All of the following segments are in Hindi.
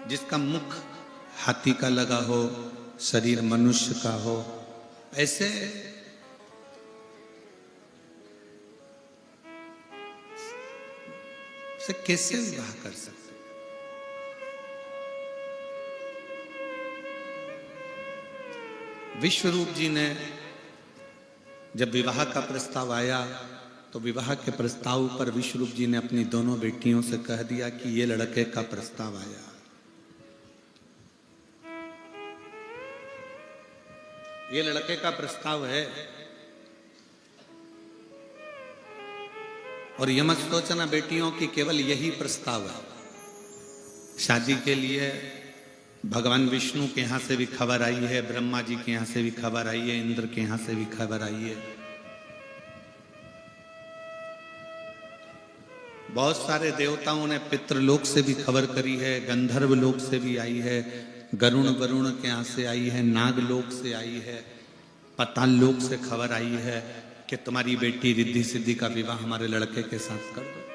जिसका मुख हाथी का लगा हो, शरीर मनुष्य का हो, ऐसे से कैसे विवाह कर सकते? विश्वरूप जी ने जब विवाह का प्रस्ताव आया तो विवाह के प्रस्ताव पर विश्वरूप जी ने अपनी दोनों बेटियों से कह दिया कि ये लड़के का प्रस्ताव आया, ये लड़के का प्रस्ताव है, और ये मत सोचना बेटियों की केवल यही प्रस्ताव है। शादी के लिए भगवान विष्णु के यहां से भी खबर आई है, ब्रह्मा जी के यहां से भी खबर आई है, इंद्र के यहां से भी खबर आई है, बहुत सारे देवताओं ने पितृलोक से भी खबर करी है, गंधर्व लोक से भी आई है, गरुण वरुण के यहां से आई है, नागलोक से आई है, पाताल लोक से खबर आई है कि तुम्हारी बेटी रिद्धि सिद्धि का विवाह हमारे लड़के के साथ कर दो।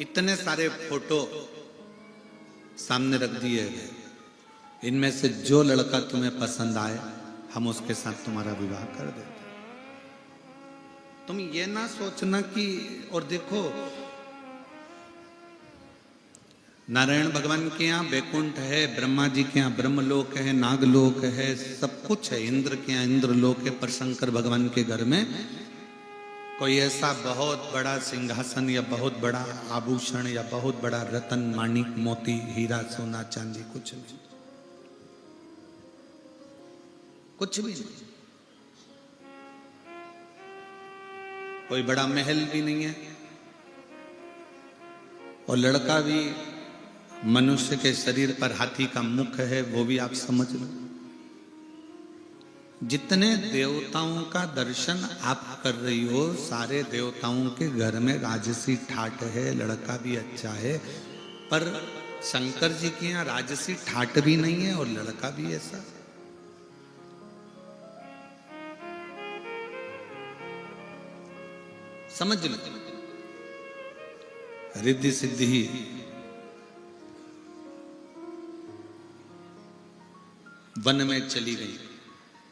इतने सारे फोटो सामने रख दिए गए, इनमें से जो लड़का तुम्हें पसंद आए हम उसके साथ तुम्हारा विवाह कर देते। तुम ये ना सोचना कि, और देखो नारायण भगवान के यहाँ वैकुंठ है, ब्रह्मा जी के यहाँ ब्रह्मलोक है, नागलोक है, सब कुछ है, इंद्र के यहाँ इंद्रलोक है, पर शंकर भगवान के घर में कोई ऐसा बहुत बड़ा सिंहासन या बहुत बड़ा आभूषण या बहुत बड़ा रतन माणिक मोती हीरा सोना चांदी कुछ नहीं, कुछ भी नहीं, कोई बड़ा महल भी नहीं है, और लड़का भी मनुष्य के शरीर पर हाथी का मुख है, वो भी आप समझ लो। जितने देवताओं का दर्शन आप कर रही हो, सारे देवताओं के घर में राजसी ठाट है, लड़का भी अच्छा है, पर शंकर जी के यहाँ राजसी ठाट भी नहीं है और लड़का भी ऐसा। समझ लो, रिद्धि सिद्धि वन में चली गई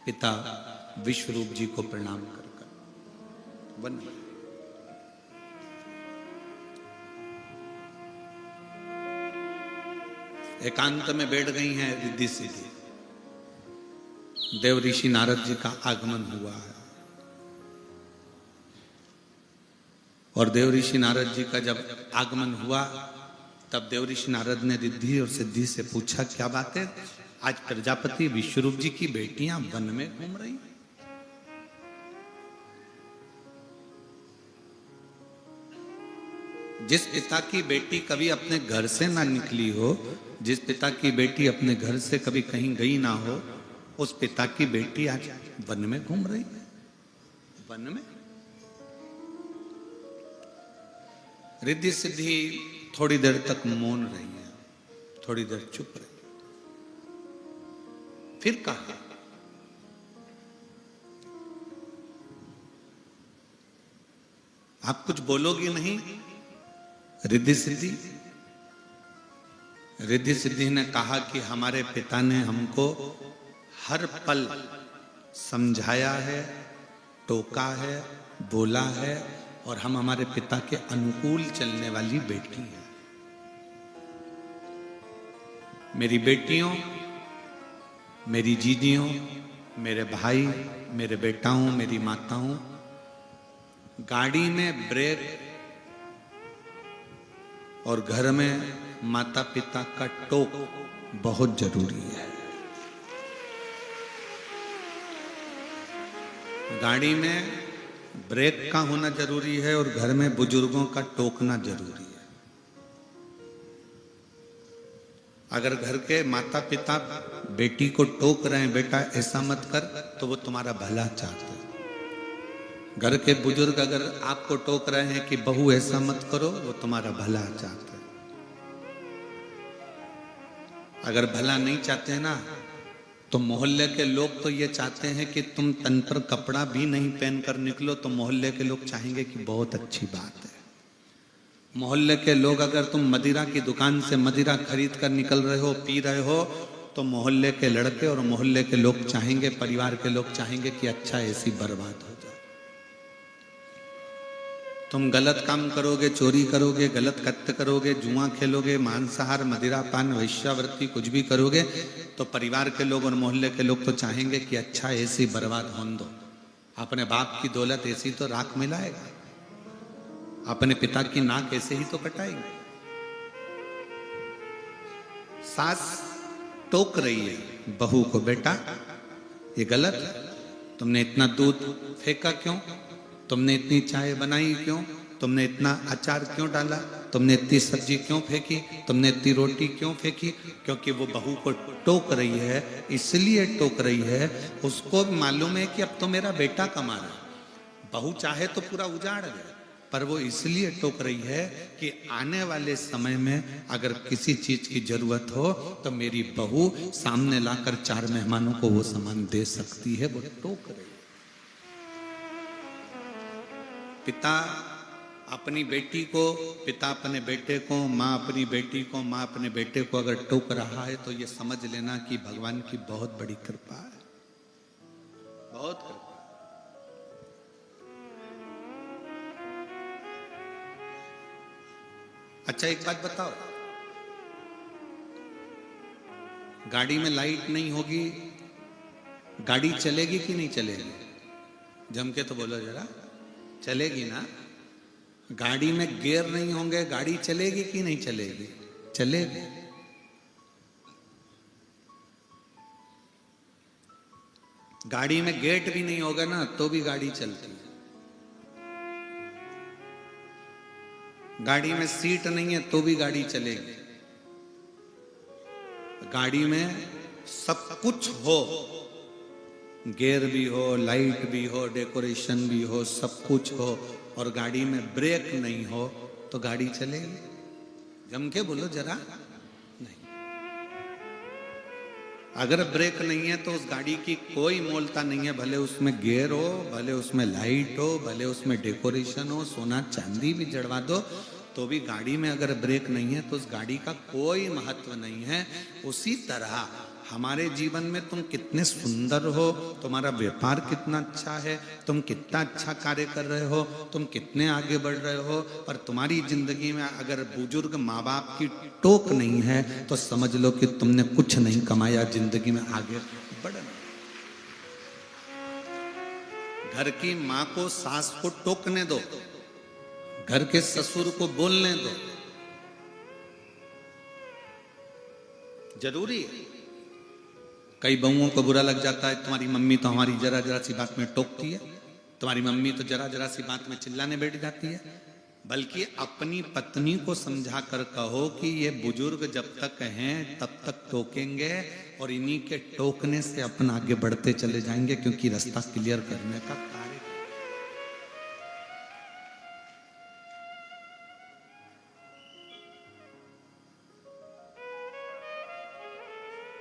पिता विश्वरूप जी को प्रणाम कर कर। वन में एकांत में बैठ गई हैं रिद्धि सिद्धि। देव ऋषि नारद जी का आगमन हुआ है, और देव ऋषि नारद जी का जब आगमन हुआ तब देव ऋषि नारद ने रिद्धि और सिद्धि से पूछा, क्या बात है, आज प्रजापति विश्वरूप जी की बेटियां वन में घूम रही? जिस पिता की बेटी कभी अपने घर से ना निकली हो, जिस पिता की बेटी अपने घर से कभी कहीं गई ना हो, उस पिता की बेटी आज वन में घूम रही है। वन में रिद्धि सिद्धि थोड़ी देर तक मौन रही है, थोड़ी देर चुप रही, फिर कहा, आप कुछ बोलोगी नहीं? रिद्धि सिद्धि ने कहा कि हमारे पिता ने हमको हर पल समझाया है, टोका है, बोला है, और हम हमारे पिता के अनुकूल चलने वाली बेटी हैं। मेरी बेटियों, मेरी जीजियों, मेरे भाई, मेरे बेटाओं, मेरी माताओं, गाड़ी में ब्रेक और घर में माता पिता का टोक बहुत जरूरी है। गाड़ी में ब्रेक का होना जरूरी है और घर में बुजुर्गों का टोकना जरूरी है। अगर घर के माता पिता बेटी को टोक रहे हैं, बेटा ऐसा मत कर, तो वो तुम्हारा भला चाहते हैं। घर के बुजुर्ग अगर आपको टोक रहे हैं कि बहू ऐसा मत करो, वो तुम्हारा भला चाहते हैं। अगर भला नहीं चाहते हैं ना, तो मोहल्ले के लोग तो ये चाहते हैं कि तुम तन पर कपड़ा भी नहीं पहन कर निकलो, तो मोहल्ले के लोग चाहेंगे कि बहुत अच्छी बात है। मोहल्ले के लोग, अगर तुम मदिरा की दुकान से मदिरा खरीद कर निकल रहे हो, पी रहे हो, तो मोहल्ले के लड़के और मोहल्ले के लोग चाहेंगे, परिवार के लोग चाहेंगे कि अच्छा ऐसी बर्बाद हो जाए। तुम गलत काम करोगे, चोरी करोगे, गलत कृत्य करोगे, जुआ खेलोगे, मांसाहार, मदिरा पान, वैश्यावृत्ति कुछ भी करोगे, तो परिवार के लोग और मोहल्ले के लोग तो चाहेंगे कि अच्छा ऐसी बर्बाद होने दो। अपने बाप की दौलत ऐसी तो राख मिलाएगा, अपने पिता की नाक ऐसे ही तो कटाएगी। सास टोक रही है बहू को, बेटा ये गलत है, तुमने इतना दूध फेंका क्यों, तुमने इतनी चाय बनाई क्यों, तुमने इतना अचार क्यों डाला, तुमने इतनी सब्जी क्यों फेंकी, तुमने इतनी रोटी क्यों फेंकी। क्योंकि वो बहू को टोक रही है, इसलिए टोक रही है, उसको मालूम है कि अब तो मेरा बेटा कमा रहा है। बहू चाहे तो पूरा उजाड़ दे, पर वो इसलिए टोक रही है कि आने वाले समय में अगर किसी चीज की जरूरत हो तो मेरी बहू सामने लाकर 4 मेहमानों को वो सामान दे सकती है, वो टोक रही है। पिता अपनी बेटी को, पिता अपने बेटे को, माँ अपनी बेटी को, माँ अपने बेटे को अगर टोक रहा है तो ये समझ लेना कि भगवान की बहुत बड़ी कृपा है, बहुत कृपा। अच्छा एक बात बताओ, गाड़ी में लाइट नहीं होगी, गाड़ी चलेगी कि नहीं चलेगी? जम के तो बोलो जरा, चलेगी ना। गाड़ी में गियर नहीं होंगे, गाड़ी चलेगी कि नहीं चलेगी? चलेगी। गाड़ी में गेट भी नहीं होगा ना तो भी गाड़ी चलती है। गाड़ी में सीट नहीं है तो भी गाड़ी चलेगी। गाड़ी में सब कुछ हो, गियर भी हो, लाइट भी हो, डेकोरेशन भी हो, सब कुछ हो, और गाड़ी में ब्रेक नहीं हो तो गाड़ी चलेगी? जम के बोलो जरा, नहीं। अगर ब्रेक नहीं है तो उस गाड़ी की कोई मोलता नहीं है, भले उसमें गियर हो, भले उसमें लाइट हो, भले उसमें डेकोरेशन हो, सोना चांदी भी जड़वा दो, तो भी गाड़ी में अगर ब्रेक नहीं है तो उस गाड़ी का कोई महत्व नहीं है। उसी तरह हमारे जीवन में तुम कितने सुंदर हो, तुम्हारा व्यापार कितना अच्छा है, तुम कितना अच्छा कार्य कर रहे हो, तुम कितने आगे बढ़ रहे हो, पर तुम्हारी जिंदगी में अगर बुजुर्ग माँ बाप की टोक नहीं है तो समझ लो कि तुमने कुछ नहीं कमाया, जिंदगी में आगे बढ़ना। घर की माँ को, सास को टोकने दो, घर के ससुर को बोलने दो, जरूरी है। कई बहुओं को बुरा लग जाता है, तुम्हारी मम्मी तो हमारी जरा जरा सी बात में टोकती है, तुम्हारी मम्मी तो जरा जरा सी बात में चिल्लाने बैठ जाती है। बल्कि अपनी पत्नी को समझा कर कहो कि ये बुजुर्ग जब तक हैं तब तक टोकेंगे, और इन्हीं के टोकने से अपन आगे बढ़ते चले जाएंगे, क्योंकि रास्ता क्लियर करने का कार्य।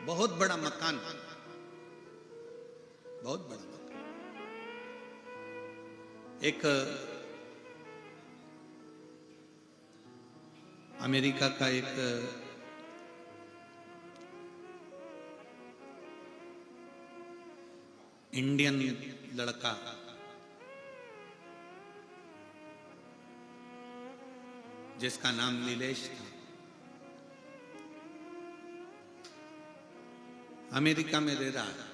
बहुत बड़ा मकान, बहुत बड़ा मकान। एक अमेरिका का एक इंडियन लड़का जिसका नाम नीलेश था, अमेरिका में रह रहा है।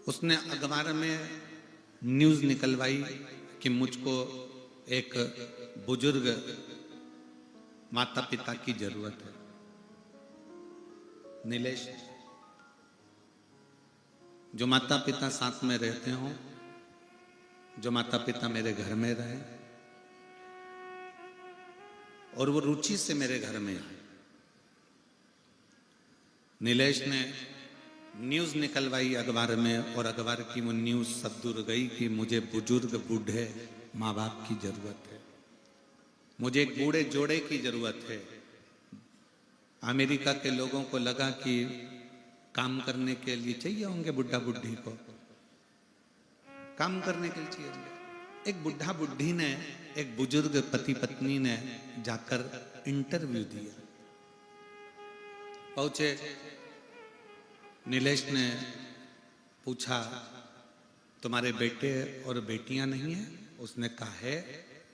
उसने अखबार में न्यूज निकलवाई कि मुझको एक बुजुर्ग माता पिता की जरूरत है। नीलेश, जो माता पिता साथ में रहते हों, जो माता पिता मेरे घर में रहे और वो रुचि से मेरे घर में आए। नीलेश ने न्यूज निकलवाई अखबार में, और अखबार की वो न्यूज सब दूर गई कि मुझे बुजुर्ग बूढ़े माँ बाप की जरूरत है, मुझे एक बूढ़े जोड़े की जरूरत है। अमेरिका के लोगों को लगा कि काम करने के लिए चाहिए होंगे बुढ़ा बुढ़ी को, काम करने के लिए चाहिए होंगे। एक बुढ़ा बुढ़ी ने, एक बुजुर्ग पति पत्नी ने जाकर इंटरव्यू दिया। पहुंचे, नीलेश ने पूछा तुम्हारे बेटे और बेटियां नहीं है? उसने कहा है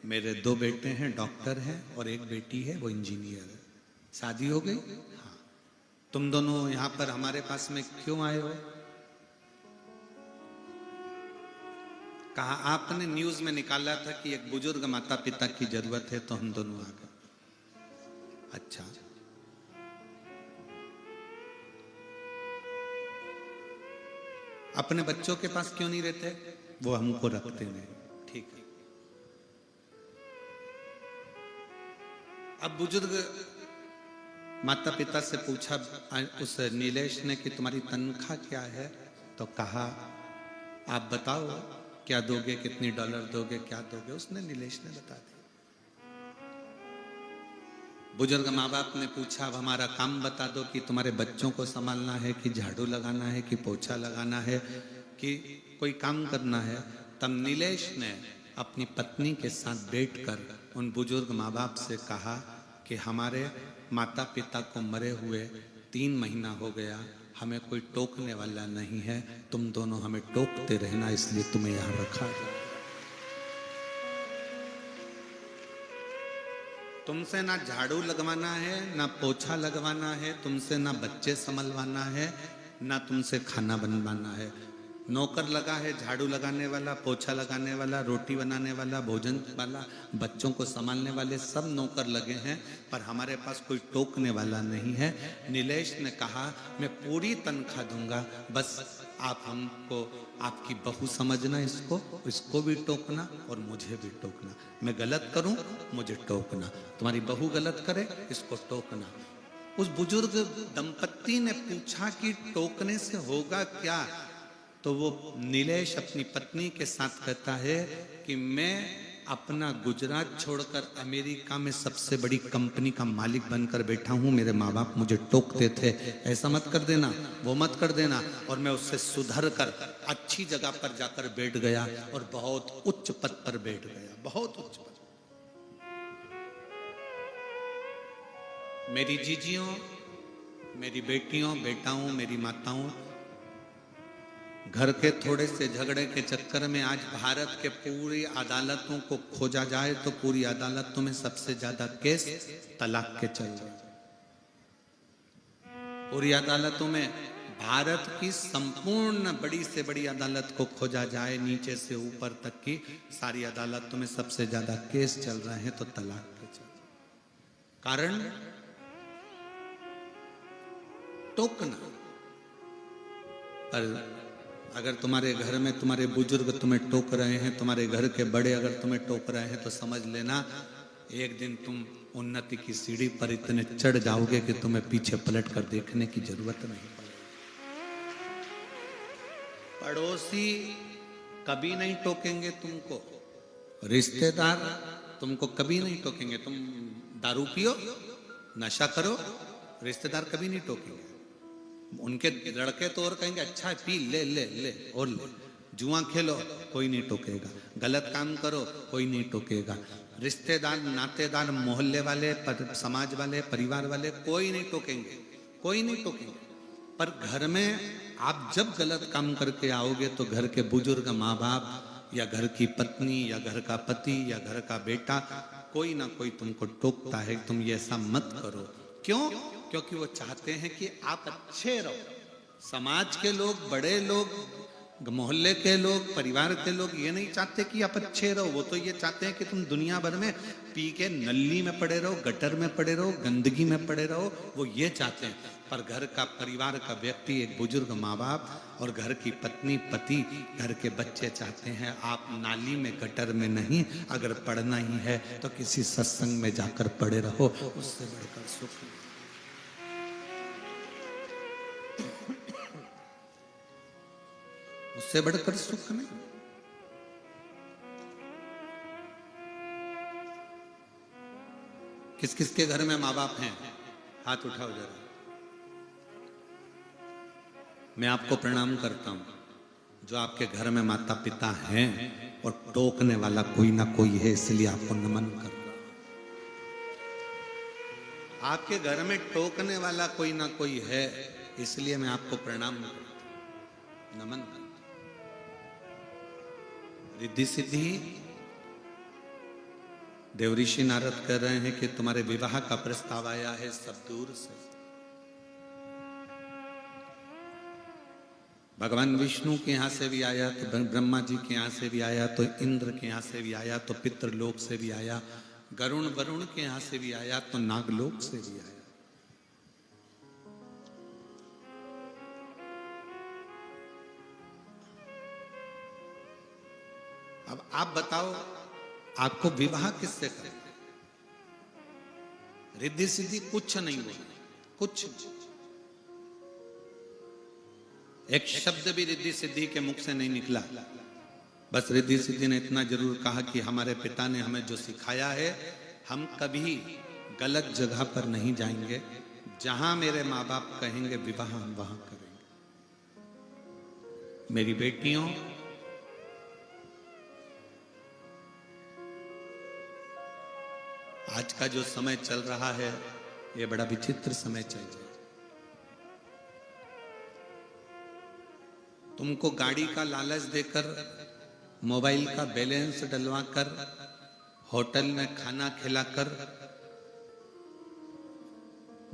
मेरे 2 बेटे हैं, डॉक्टर हैं, और एक बेटी है वो इंजीनियर है। शादी हो गई? हाँ। तुम दोनों यहां पर हमारे पास में क्यों आए हो? कहा आपने न्यूज में निकाला था कि एक बुजुर्ग माता पिता की जरूरत है तो हम दोनों आ गए। अच्छा, अपने बच्चों के पास क्यों नहीं रहते? वो हमको रखते नहीं। ठीक है। अब बुजुर्ग माता पिता से पूछा उस नीलेश ने कि तुम्हारी तनख्वाह क्या है? तो कहा आप बताओ क्या दोगे, कितनी डॉलर दोगे, क्या दोगे? उसने, नीलेश ने बता दिया। बुजुर्ग माँ बाप ने पूछा अब हमारा काम बता दो कि तुम्हारे बच्चों को संभालना है कि झाड़ू लगाना है कि पोछा लगाना है कि कोई काम करना है। तब नीलेश ने अपनी पत्नी के साथ बैठकर उन बुजुर्ग माँ बाप से कहा कि हमारे माता पिता को मरे हुए 3 महीना हो गया, हमें कोई टोकने वाला नहीं है, तुम दोनों हमें टोकते रहना, इसलिए तुम्हें यहां रखा है। तुमसे ना झाड़ू लगवाना है, ना पोछा लगवाना है, तुमसे ना बच्चे संभलवाना है, ना तुमसे खाना बनवाना है। नौकर लगा है, झाड़ू लगाने वाला, पोछा लगाने वाला, रोटी बनाने वाला, भोजन वाला, बच्चों को संभालने वाले सब नौकर लगे हैं, पर हमारे पास कोई टोकने वाला नहीं है। नीलेश ने कहा मैं पूरी तनख्वाह दूंगा, बस आप हमको आपकी बहू समझना, इसको भी टोकना और मुझे भी टोकना। मैं गलत करूं मुझे टोकना, तुम्हारी बहू गलत करे इसको टोकना। उस बुजुर्ग दंपत्ति ने पूछा कि टोकने से होगा क्या? तो वो नीलेश अपनी पत्नी के साथ कहता है कि मैं अपना गुजरात छोड़कर अमेरिका में सबसे बड़ी कंपनी का मालिक बनकर बैठा हूं, मेरे माँ बाप मुझे टोकते थे, ऐसा मत कर देना, वो मत कर देना, और मैं उससे सुधर कर अच्छी जगह पर जाकर बैठ गया और बहुत उच्च पद पर बैठ गया, बहुत उच्च पद। मेरी जीजियों, मेरी बेटियों, बेटाओं, मेरी माताओं, घर के थोड़े से झगड़े के चक्कर में आज भारत के पूरी अदालतों को खोजा जाए तो पूरी अदालतों में सबसे ज्यादा केस तलाक के चल रहे। पूरी अदालतों में भारत की संपूर्ण बड़ी से बड़ी अदालत को खोजा जाए, नीचे से ऊपर तक की सारी अदालतों में सबसे ज्यादा केस चल रहे हैं तो तलाक के चल रहे। कारण टोकना। पर अगर तुम्हारे घर में तुम्हारे बुजुर्ग तुम्हें टोक रहे हैं, तुम्हारे घर के बड़े अगर तुम्हें टोक रहे हैं, तो समझ लेना एक दिन तुम उन्नति की सीढ़ी पर इतने चढ़ जाओगे कि तुम्हें पीछे पलट कर देखने की जरूरत नहीं पड़ेगी। पड़ोसी कभी नहीं टोकेंगे तुमको, रिश्तेदार तुमको कभी नहीं टोकेंगे। तुम दारू पियो, नशा करो, रिश्तेदार कभी नहीं टोकेंगे। उनके लड़के तो और कहेंगे अच्छा पी ले ले ले और ले। जुआ खेलो कोई नहीं टोकेगा, गलत काम करो कोई नहीं टोकेगा। रिश्तेदार, नातेदार, मोहल्ले वाले, समाज वाले, परिवार वाले कोई नहीं टोकेंगे, कोई नहीं टोकेंगे। पर घर में आप जब गलत काम करके आओगे तो घर के बुजुर्ग, माँ बाप या घर की पत्नी या घर का पति या घर का बेटा, कोई ना कोई तुमको टोकता है, तुम ये ऐसा मत करो। क्यों? क्योंकि वो चाहते हैं कि आप अच्छे रहो। समाज के लोग, बड़े लोग, मोहल्ले के लोग, परिवार के लोग ये नहीं चाहते कि आप अच्छे रहो, वो तो ये चाहते हैं कि तुम दुनिया भर में पी के नल्ली में पड़े रहो, गटर में पड़े रहो, गंदगी में पड़े रहो, वो ये चाहते हैं। पर घर का, परिवार का व्यक्ति, एक बुजुर्ग माँ बाप और घर की पत्नी, पति, घर के बच्चे चाहते हैं आप नाली में, गटर में नहीं, अगर पढ़ना ही है तो किसी सत्संग में जाकर पड़े रहो, उससे बढ़कर सुख नहीं। उससे बढ़कर सुख नहीं। किस किस के घर में माँ बाप हैं? हाथ उठाओ जरा। मैं आपको प्रणाम करता हूं। जो आपके घर में माता पिता हैं और टोकने वाला कोई ना कोई है, इसलिए आपको नमन कर रहा हूं। आपके घर में टोकने वाला कोई ना कोई है, इसलिए मैं आपको प्रणाम करता हूं, नमन करता हूं। रिद्धि सिद्धि, देवऋषि नारद कह रहे हैं कि तुम्हारे विवाह का प्रस्ताव आया है सब दूर से। भगवान विष्णु के यहां से भी आया, तो ब्रह्मा जी के यहां से भी आया, तो इंद्र के यहां से भी आया, तो पितृलोक से भी आया, गरुण वरुण के यहां से भी आया, तो नागलोक से भी आया। अब आप बताओ, आपको विवाह किससे करें? रिद्धि सिद्धि कुछ नहीं बोले, कुछ। एक शब्द भी रिद्धि सिद्धि के मुख से नहीं निकला। बस रिद्धि सिद्धि ने इतना जरूर कहा कि हमारे पिता ने हमें जो सिखाया है, हम कभी गलत जगह पर नहीं जाएंगे। जहां मेरे माँ बाप कहेंगे विवाह, हम वहां करेंगे। मेरी बेटियों, आज का जो समय चल रहा है, ये बड़ा विचित्र समय चल रहा है। तुमको गाड़ी का लालच देकर, मोबाइल का बैलेंस डलवाकर, होटल में खाना खिलाकर,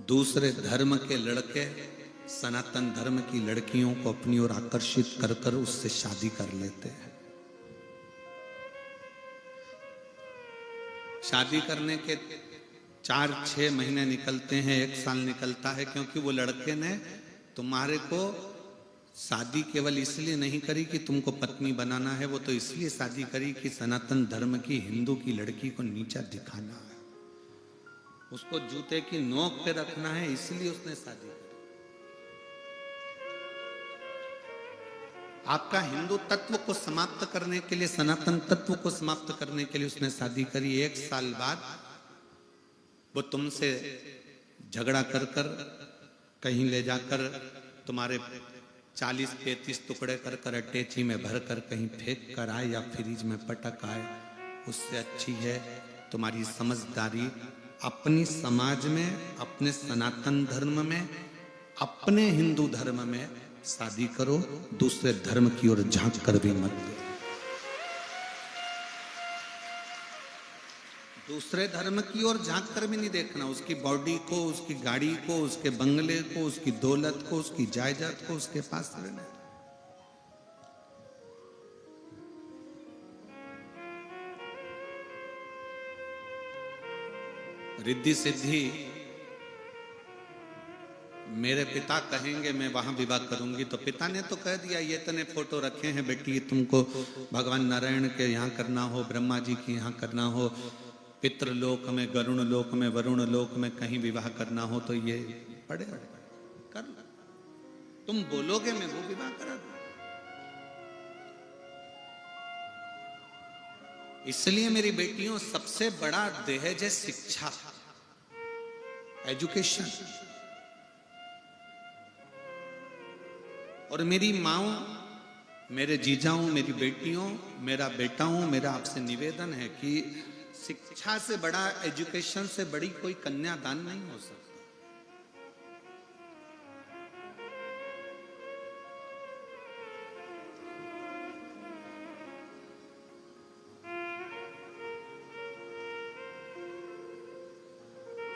दूसरे धर्म के लड़के सनातन धर्म की लड़कियों को अपनी ओर आकर्षित कर कर उससे शादी कर लेते हैं। शादी करने के 4-6 महीने निकलते हैं, 1 साल निकलता है, क्योंकि वो लड़के ने तुम्हारे को शादी केवल इसलिए नहीं करी कि तुमको पत्नी बनाना है, वो तो इसलिए शादी करी कि सनातन धर्म की, हिंदू की लड़की को नीचा दिखाना है, उसको जूते की नोक पे रखना है, इसलिए उसने शादी करी। आपका हिंदू तत्व को समाप्त करने के लिए, सनातन तत्व को समाप्त करने के लिए उसने शादी करी। 1 साल बाद वो तुमसे झगड़ा कर कर कहीं ले जाकर तुम्हारे 40-35 टुकड़े कर कर अटैची में भर कर कहीं फेंक कर आए या फ्रिज में पटक आए, उससे अच्छी है तुम्हारी समझदारी। अपनी समाज में, अपने सनातन धर्म में, अपने हिंदू धर्म में शादी करो, दूसरे धर्म की ओर झांक कर भी मत दो। दूसरे धर्म की ओर झांक कर भी नहीं देखना, उसकी बॉडी को, उसकी गाड़ी को, उसके बंगले को, उसकी दौलत को, उसकी जायदाद को उसके पास रहने। रिद्धि सिद्धि, मेरे पिता कहेंगे मैं वहां विवाह करूंगी, तो पिता ने तो कह दिया, ये तने फोटो रखे हैं बेटी, तुमको भगवान नारायण के यहाँ करना हो, ब्रह्मा जी के यहाँ करना हो, पितृलोक में, गरुण लोक में, वरुण लोक में कहीं विवाह करना हो, तो ये पड़े कर लो। तुम बोलोगे मैं वो विवाह करा दूं। इसलिए मेरी बेटियों, सबसे बड़ा दहेज है शिक्षा, एजुकेशन। और मेरी माओ, मेरे जीजाओं, मेरी बेटियों, मेरा बेटाओं, मेरा आपसे निवेदन है कि शिक्षा से बड़ा, एजुकेशन से बड़ी कोई कन्यादान नहीं हो सकता।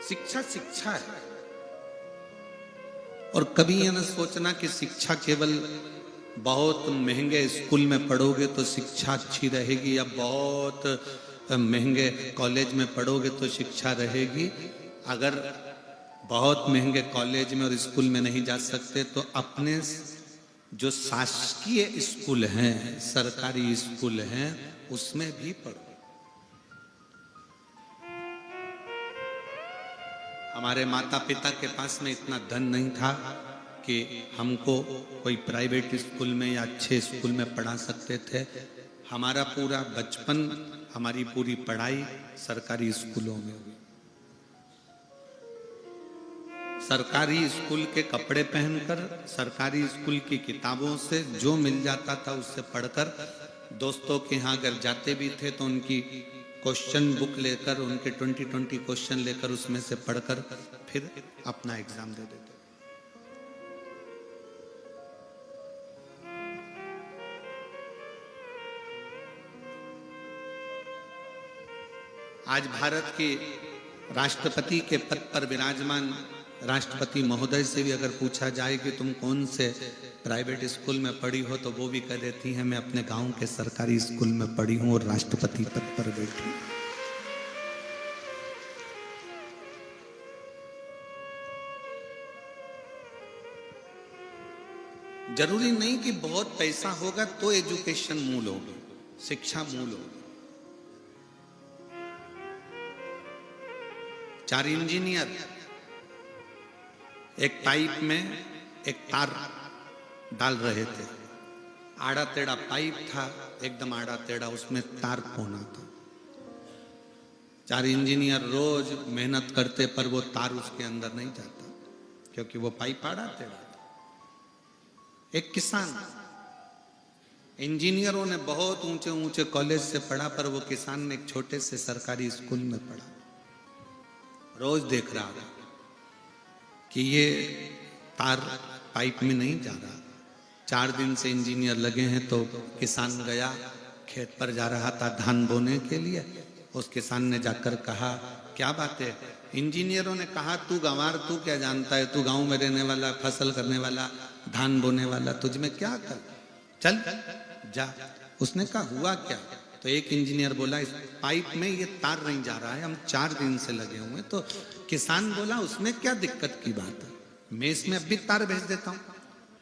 शिक्षा शिक्षा है। और कभी यह न सोचना कि शिक्षा केवल बहुत महंगे स्कूल में पढ़ोगे तो शिक्षा अच्छी रहेगी, या बहुत महंगे कॉलेज में पढ़ोगे तो शिक्षा रहेगी। अगर बहुत महंगे कॉलेज में और स्कूल में नहीं जा सकते, तो अपने जो शासकीय स्कूल हैं, सरकारी स्कूल हैं, उसमें भी पढ़ो। हमारे माता पिता के पास में इतना धन नहीं था कि हमको कोई प्राइवेट स्कूल में या अच्छे स्कूल में पढ़ा सकते थे। हमारा पूरा बचपन, हमारी पूरी पढ़ाई सरकारी स्कूलों में हुई। सरकारी स्कूल के कपड़े पहनकर, सरकारी स्कूल की किताबों से जो मिल जाता था उससे पढ़कर, दोस्तों के यहाँ अगर जाते भी थे तो उनकी क्वेश्चन बुक लेकर, उनके 20-20 क्वेश्चन लेकर उसमें से पढ़कर फिर अपना एग्जाम दे देते। आज भारत के राष्ट्रपति के पद पर विराजमान राष्ट्रपति महोदय से भी अगर पूछा जाए कि तुम कौन से प्राइवेट स्कूल में पढ़ी हो, तो वो भी कह देती हैं मैं अपने गांव के सरकारी स्कूल में पढ़ी हूं और राष्ट्रपति पद पर बैठी हूं। जरूरी नहीं कि बहुत पैसा होगा तो एजुकेशन मूल होगी, शिक्षा मूल होगी। 4 इंजीनियर एक पाइप में एक तार डाल रहे थे। आड़ा टेढ़ा पाइप था, एकदम आड़ा टेढ़ा, उसमें तार कोना था। 4 इंजीनियर रोज मेहनत करते पर वो तार उसके अंदर नहीं जाता, क्योंकि वो पाइप आड़ा टेढ़ा था। एक किसान, इंजीनियरों ने बहुत ऊंचे ऊंचे कॉलेज से पढ़ा, पर वो किसान ने एक छोटे से सरकारी स्कूल में पढ़ा। रोज देख रहा था कि ये तार पाइप में नहीं जा रहा। 4 दिन से इंजीनियर लगे हैं, तो किसान गया, खेत पर जा रहा था धान बोने के लिए। उस किसान ने जाकर कहा क्या बात है? इंजीनियरों ने कहा तू गंवार, तू क्या जानता है, तू गांव में रहने वाला, फसल करने वाला, धान बोने वाला, तुझ में क्या कर, चल जा। उसने कहा हुआ क्या? तो एक इंजीनियर बोला इस पाइप में ये तार नहीं जा रहा है, हम 4 दिन से लगे हुए। तो किसान बोला उसमें क्या दिक्कत की बात है, मैं इसमें अब भी तार भेज देता हूं,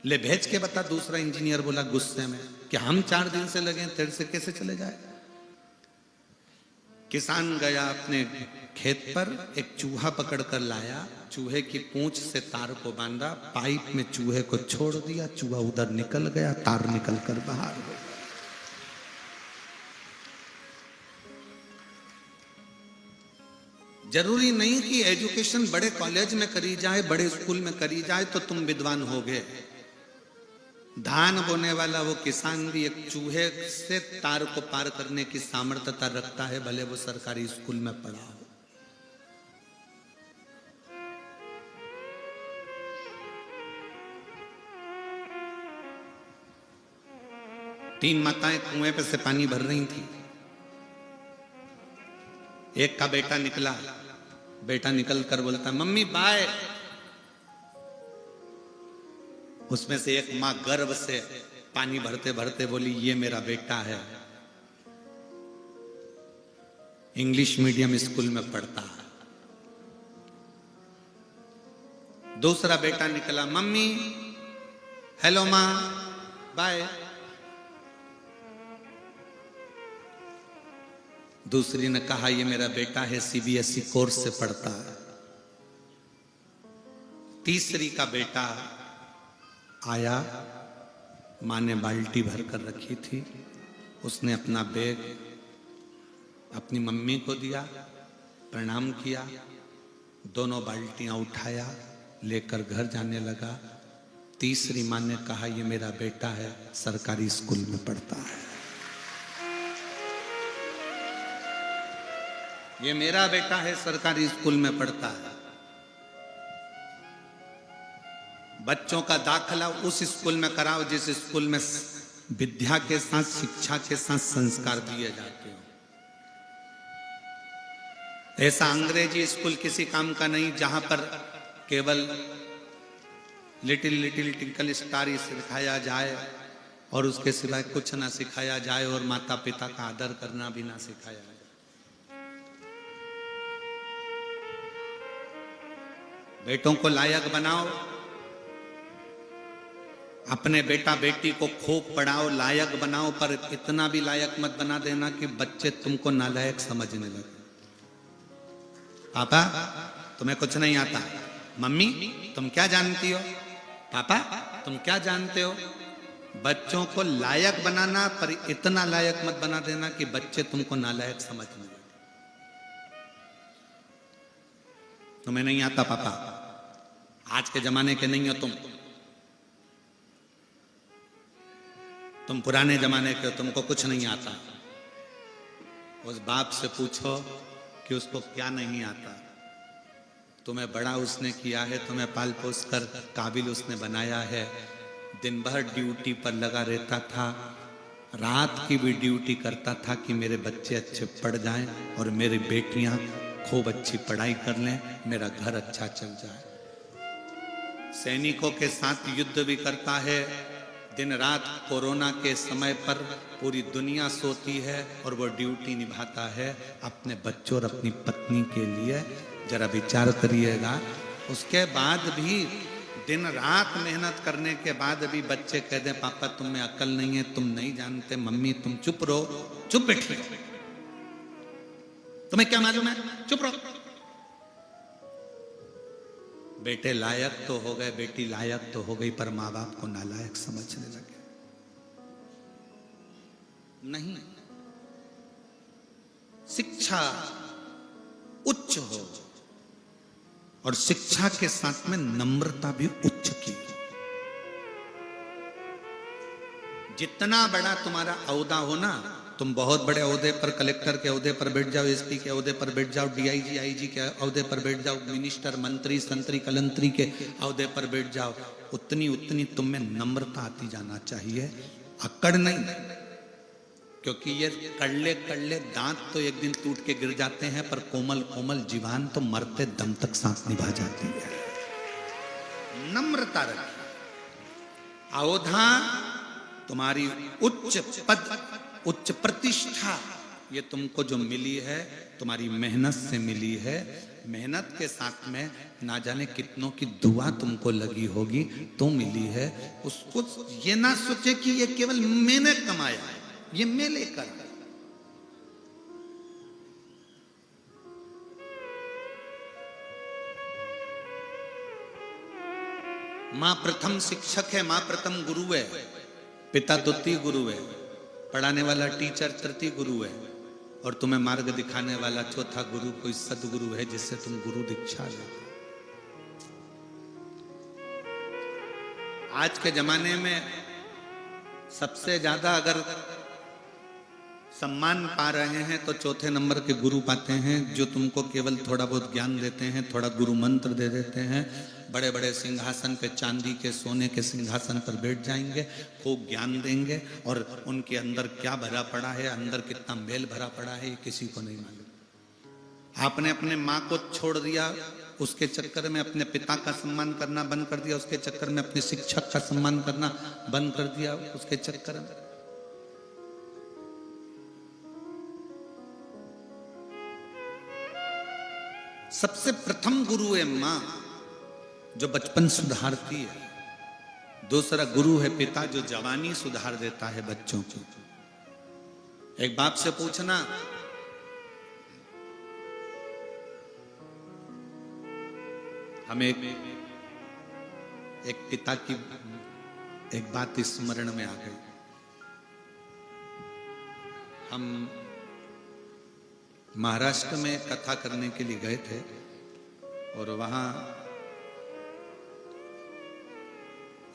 ले भेज के बता। दूसरा इंजीनियर बोला गुस्से में कि हम 4 दिन से लगे हैं, तेरे से कैसे चले जाए। किसान गया अपने खेत पर, एक चूहा पकड़ कर लाया, चूहे की पूंछ से तार को बांधा, पाइप में चूहे को छोड़ दिया, चूहा उधर निकल गया, तार निकल कर बाहर हो गया। जरूरी नहीं कि एजुकेशन बड़े कॉलेज में करी जाए, बड़े स्कूल में करी जाए तो तुम विद्वान होगे। धान बोने वाला वो किसान भी एक चूहे से तार को पार करने की सामर्थ्यता रखता है, भले वो सरकारी स्कूल में पढ़ा हो। तीन माताएं कुएं पे से पानी भर रही थी। एक का बेटा निकला, बेटा निकल कर बोलता मम्मी बाय। उसमें से एक मां गर्व से पानी भरते भरते बोली ये मेरा बेटा है, इंग्लिश मीडियम स्कूल में पढ़ता है। दूसरा बेटा निकला, मम्मी हेलो मां बाय। दूसरी ने कहा ये मेरा बेटा है, सीबीएसई कोर्स से पढ़ता है। तीसरी का बेटा आया, मां ने बाल्टी भर कर रखी थी, उसने अपना बैग अपनी मम्मी को दिया, प्रणाम किया, दोनों बाल्टियां उठाया, लेकर घर जाने लगा। तीसरी मां ने कहा ये मेरा बेटा है, सरकारी स्कूल में पढ़ता है, ये मेरा बेटा है, सरकारी स्कूल में पढ़ता है। बच्चों का दाखिला उस स्कूल में कराओ जिस स्कूल में विद्या के साथ, शिक्षा के साथ संस्कार दिए जाते हो। ऐसा अंग्रेजी स्कूल किसी काम का नहीं जहां पर केवल लिटिल लिटिल टिंकल स्टार ही सिखाया जाए और उसके सिवाय कुछ ना सिखाया जाए, और माता पिता का आदर करना भी ना सिखाया जाए। बेटों को लायक बनाओ, अपने बेटा बेटी को खूब पढ़ाओ, लायक बनाओ, पर इतना भी लायक मत बना देना कि बच्चे तुमको नालायक समझने लगे। पापा तुम्हें कुछ नहीं आता, मम्मी तुम क्या जानती हो, पापा तुम क्या जानते हो। बच्चों को लायक बनाना, पर इतना लायक मत बना देना कि बच्चे तुमको नालायक समझने लगे। तुम्हें नहीं आता पापा, आज के जमाने के नहीं हो तुम पुराने जमाने के हो, तुमको कुछ नहीं आता। उस बाप से पूछो कि उसको क्या नहीं आता। तुम्हें बड़ा उसने किया है, तुम्हें पाल पोस कर काबिल उसने बनाया है। दिन भर ड्यूटी पर लगा रहता था, रात की भी ड्यूटी करता था कि मेरे बच्चे अच्छे पढ़ जाएं और मेरी बेटियां खूब अच्छी पढ़ाई कर लें, मेरा घर अच्छा चल जाए। सैनिकों के साथ युद्ध भी करता है। दिन रात कोरोना के समय पर पूरी दुनिया सोती है और वो ड्यूटी निभाता है अपने बच्चों और अपनी पत्नी के लिए। जरा विचार करिएगा। उसके बाद भी दिन रात मेहनत करने के बाद भी बच्चे कह दें पापा तुम्हें अकल नहीं है, तुम नहीं जानते, मम्मी तुम चुप रहो, चुप बैठिए, तुम्हें क्या मालूम है, चुप रहो। बेटे लायक तो हो गए, बेटी लायक तो हो गई, पर माँ बाप को नालायक समझने लगे। नहीं, शिक्षा उच्च हो और शिक्षा के साथ में नम्रता भी उच्च की। जितना बड़ा तुम्हारा औहदा हो ना, तुम बहुत बड़े ओहदे पर, कलेक्टर के ओहदे पर बैठ जाओ, एसपी के ओहदे पर बैठ जाओ, डीआईजी आईजी के ओहदे पर बैठ जाओ, मिनिस्टर मंत्री संतरी कलंतरी के ओहदे पर बैठ जाओ, उतनी उतनी तुम में नम्रता आती जाना चाहिए, अकड़ नहीं। क्योंकि ये कड़ले कड़ले दांत तो एक दिन टूट के गिर जाते हैं, पर कोमल कोमल जीवान तो मरते दम तक साथ निभा जाती है। नम्रता रखिए। औधा तुम्हारी उच्च पद, उच्च प्रतिष्ठा, ये तुमको जो मिली है तुम्हारी मेहनत से मिली है। मेहनत के साथ में ना जाने कितनों की दुआ तुमको लगी होगी तो मिली है। उसको ये ना सोचे कि ये केवल मैंने कमाया है, ये मैं लेकर। मां प्रथम शिक्षक है, मां प्रथम गुरु है, पिता द्वितीय गुरु है, पढ़ाने वाला टीचर तृतीय गुरु है, और तुम्हें मार्ग दिखाने वाला चौथा गुरु कोई सदगुरु है जिससे तुम गुरु दीक्षा लो। आज के जमाने में सबसे ज्यादा अगर सम्मान पा रहे हैं तो चौथे नंबर के गुरु पाते हैं, जो तुमको केवल थोड़ा बहुत ज्ञान देते हैं, थोड़ा गुरु मंत्र दे देते हैं। बड़े बड़े सिंहासन पे, चांदी के सोने के सिंहासन पर बैठ जाएंगे, खूब ज्ञान देंगे, और उनके अंदर क्या भरा पड़ा है, अंदर कितना मेल भरा पड़ा है, ये किसी को नहीं मालूम। आपने अपने माँ को छोड़ दिया, उसके चक्कर में अपने पिता का सम्मान करना बंद कर दिया, उसके चक्कर में अपने शिक्षक का सम्मान करना बंद कर दिया, उसके चक्कर में। सबसे प्रथम गुरु है मां, जो बचपन सुधारती है। दूसरा गुरु है पिता, जो जवानी सुधार देता है बच्चों की। एक बाप से पूछना, हमें एक पिता की एक बात स्मरण में आ गई। हम महाराष्ट्र में कथा करने के लिए गए थे, और वहां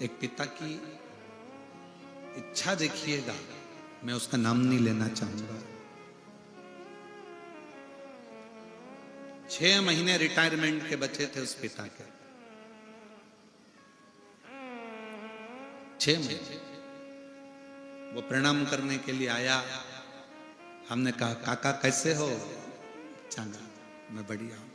एक पिता की इच्छा देखिएगा, मैं उसका नाम नहीं लेना चाहूंगा। 6 महीने रिटायरमेंट के बचे थे उस पिता के, 6 महीने। वो प्रणाम करने के लिए आया। हमने कहा काका कैसे हो? चंगा, मैं बढ़िया हूं।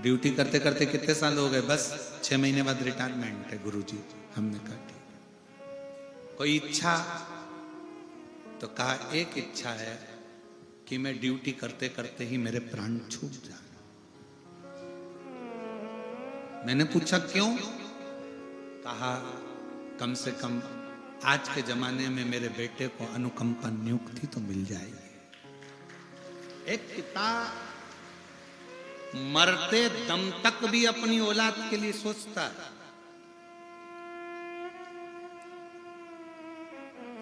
ड्यूटी करते करते कितने साल हो गए? बस 6 महीने बाद रिटायरमेंट है गुरुजी। हमने कहा ठीक। कोई इच्छा? तो कहा एक इच्छा है कि मैं ड्यूटी करते करते ही मेरे प्राण छूट जाए। मैंने पूछा क्यों? कहा कम से कम आज के जमाने में मेरे बेटे को अनुकंपा नियुक्ति तो मिल जाएगी। एक पिता मरते दम तक भी अपनी औलाद के लिए सोचता है,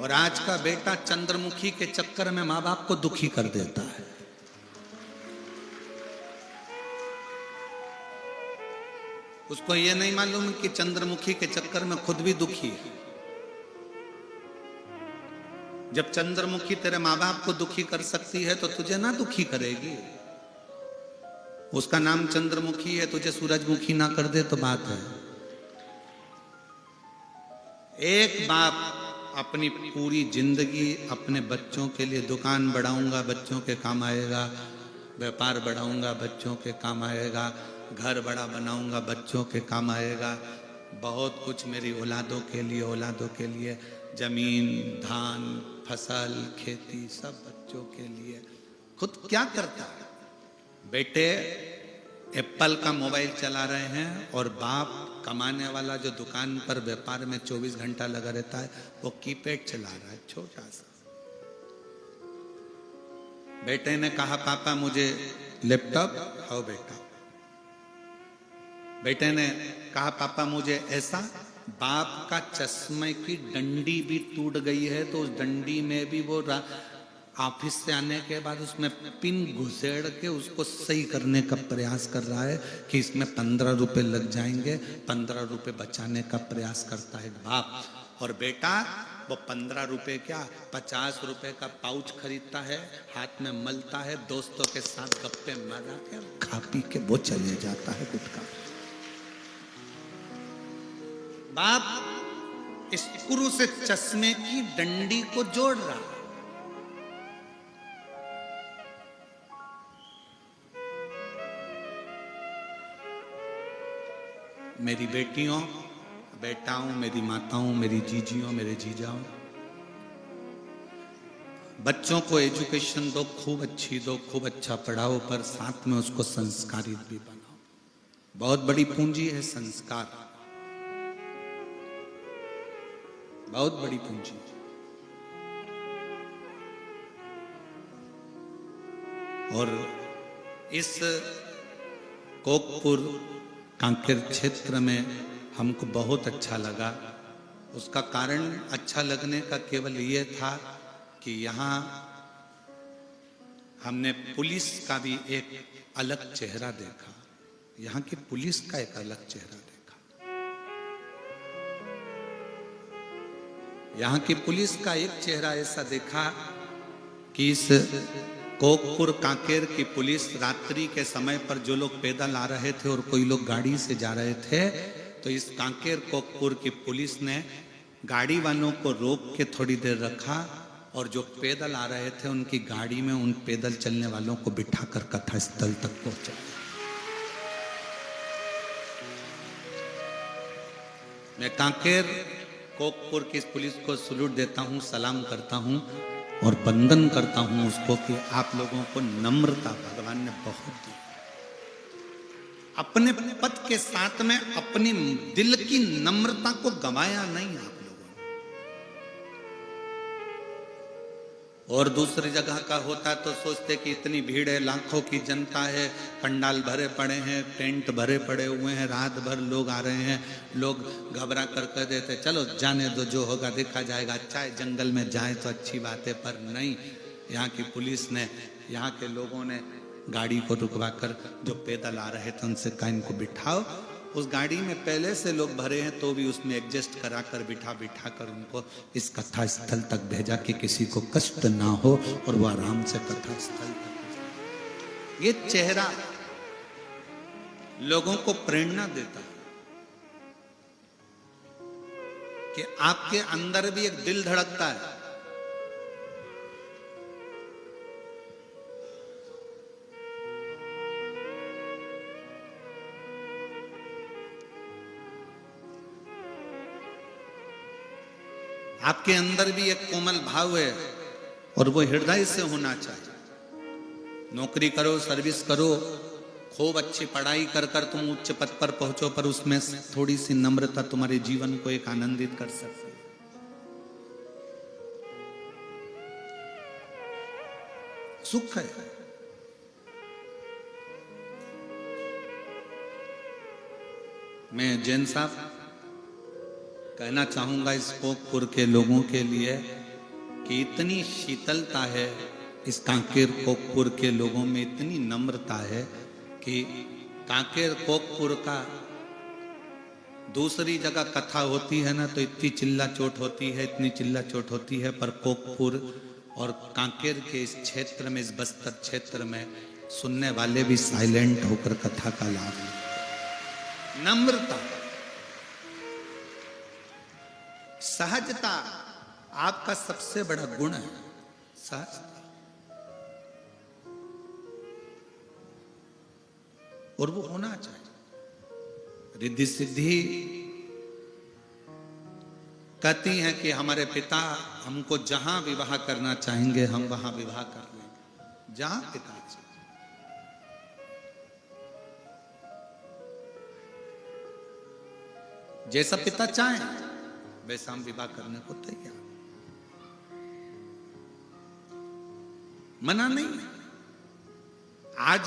और आज का बेटा चंद्रमुखी के चक्कर में मां बाप को दुखी कर देता है। उसको ये नहीं मालूम कि चंद्रमुखी के चक्कर में खुद भी दुखी है। जब चंद्रमुखी तेरे माँ बाप को दुखी कर सकती है तो तुझे ना दुखी करेगी। उसका नाम चंद्रमुखी है, तुझे सूरजमुखी ना कर दे तो बात है। एक बाप अपनी पूरी जिंदगी अपने बच्चों के लिए दुकान बढ़ाऊंगा, बच्चों के काम आएगा, व्यापार बढ़ाऊंगा, बच्चों के काम आएगा, घर बड़ा बनाऊंगा, बच्चों के काम आएगा, बहुत कुछ मेरी औलादों के लिए, औलादों के लिए, जमीन, धान, फसल, खेती, सब बच्चों के लिए। खुद क्या करता है? बेटे एप्पल का मोबाइल चला रहे हैं और बाप कमाने वाला जो दुकान पर व्यापार में 24 घंटा लगा रहता है वो कीपैड चला रहा है, छोटा सा। बेटे ने कहा पापा मुझे लैपटॉप, आओ बेटा। बेटे ने कहा पापा मुझे ऐसा। बाप का चश्मे की डंडी भी टूट गई है तो उस डंडी में भी वो ऑफिस से आने के बाद उसमें पिन घुसेड़ के उसको सही करने का प्रयास कर रहा है कि इसमें 15 रुपए लग जाएंगे, 15 रुपए बचाने का प्रयास करता है बाप। और बेटा वो 15 रुपए क्या 50 रुपए का पाउच खरीदता है, हाथ में मलता है, दोस्तों के साथ गप्पे मारा के खा पी के वो चले जाता है गुटखा। बाप स्क्रू से चश्मे की डंडी को जोड़ रहा है। मेरी बेटियों, बेटाओं, मेरी माताओं, मेरी जीजियों, मेरे जीजाओं, बच्चों को एजुकेशन दो, खूब अच्छी दो, खूब अच्छा पढ़ाओ, पर साथ में उसको संस्कारित भी बनाओ। बहुत बड़ी पूंजी है संस्कार, बहुत बड़ी पूंजी। और इस कोकपुर कांकेर क्षेत्र में हमको बहुत अच्छा लगा। उसका कारण अच्छा लगने का केवल ये था कि यहाँ हमने पुलिस का भी एक अलग चेहरा देखा, यहाँ की पुलिस का एक अलग चेहरा देखा। यहाँ की पुलिस का एक चेहरा ऐसा देखा कि इस कोकपुर कांकेर की पुलिस रात्रि के समय पर जो लोग पैदल आ रहे थे और कोई लोग गाड़ी से जा रहे थे, तो इस कांकेर कोकपुर की पुलिस ने गाड़ी वालों को रोक के थोड़ी देर रखा और जो पैदल आ रहे थे उनकी गाड़ी में उन पैदल चलने वालों को बिठाकर कथा स्थल तक पहुंचा। मैं कांकेर कोकपुर की इस पुलिस को सलूट देता हूं, सलाम करता हूं और वंदन करता हूं उसको कि आप लोगों को नम्रता भगवान ने बहुत दी। अपने पद के साथ में अपनी दिल की नम्रता को गंवाया नहीं आप लोगों ने। और दूसरी जगह का होता तो सोचते कि इतनी भीड़ है, लाखों की जनता है, पंडाल भरे पड़े हैं, टेंट भरे पड़े हुए हैं, रात भर लोग आ रहे हैं, लोग घबरा कर कह देते चलो जाने दो, जो होगा देखा जाएगा, अच्छा है जंगल में जाए तो अच्छी बात है। पर नहीं, यहाँ की पुलिस ने, यहाँ के लोगों ने गाड़ी को रुकवा कर जो पैदल आ रहे थे उनसे कहा इनको बिठाओ। उस गाड़ी में पहले से लोग भरे हैं तो भी उसमें एडजस्ट करा कर बिठा कर उनको इस कथा स्थल तक भेजा कि किसी को कष्ट ना हो और वो आराम से कथा स्थल तक। ये चेहरा लोगों को प्रेरणा देता है कि आपके अंदर भी एक दिल धड़कता है। आपके अंदर भी एक कोमल भाव है और वो हृदय से होना चाहिए। नौकरी करो, सर्विस करो, खूब अच्छी पढ़ाई कर कर तुम उच्च पद पर पहुंचो, पर उसमें थोड़ी सी नम्रता तुम्हारे जीवन को एक आनंदित कर सकती है। सुख है। मैं जैन साहब कहना चाहूंगा इस कोकपुर के लोगों के लिए कि इतनी शीतलता है इस कांकेर कोकपुर के लोगों में, इतनी नम्रता है कि कांकेर कोकपुर का दूसरी जगह कथा होती है ना तो इतनी चिल्ला चोट होती है, इतनी चिल्ला चोट होती है, पर कोकपुर और कांकेर के इस क्षेत्र में, इस बस्तर क्षेत्र में सुनने वाले भी साइलेंट होकर कथा का लाभ लेते। नम्रता, सहजता आपका सबसे बड़ा गुण है, सहजता। और वो होना चाहिए। रिद्धि सिद्धि कहती हैं कि हमारे पिता हमको जहां विवाह करना चाहेंगे हम वहां विवाह कर लेंगे, जहां पिता चाहे। जैसा पिता चाहे वैसा हम विवाह करने को तैयार, मना नहीं। आज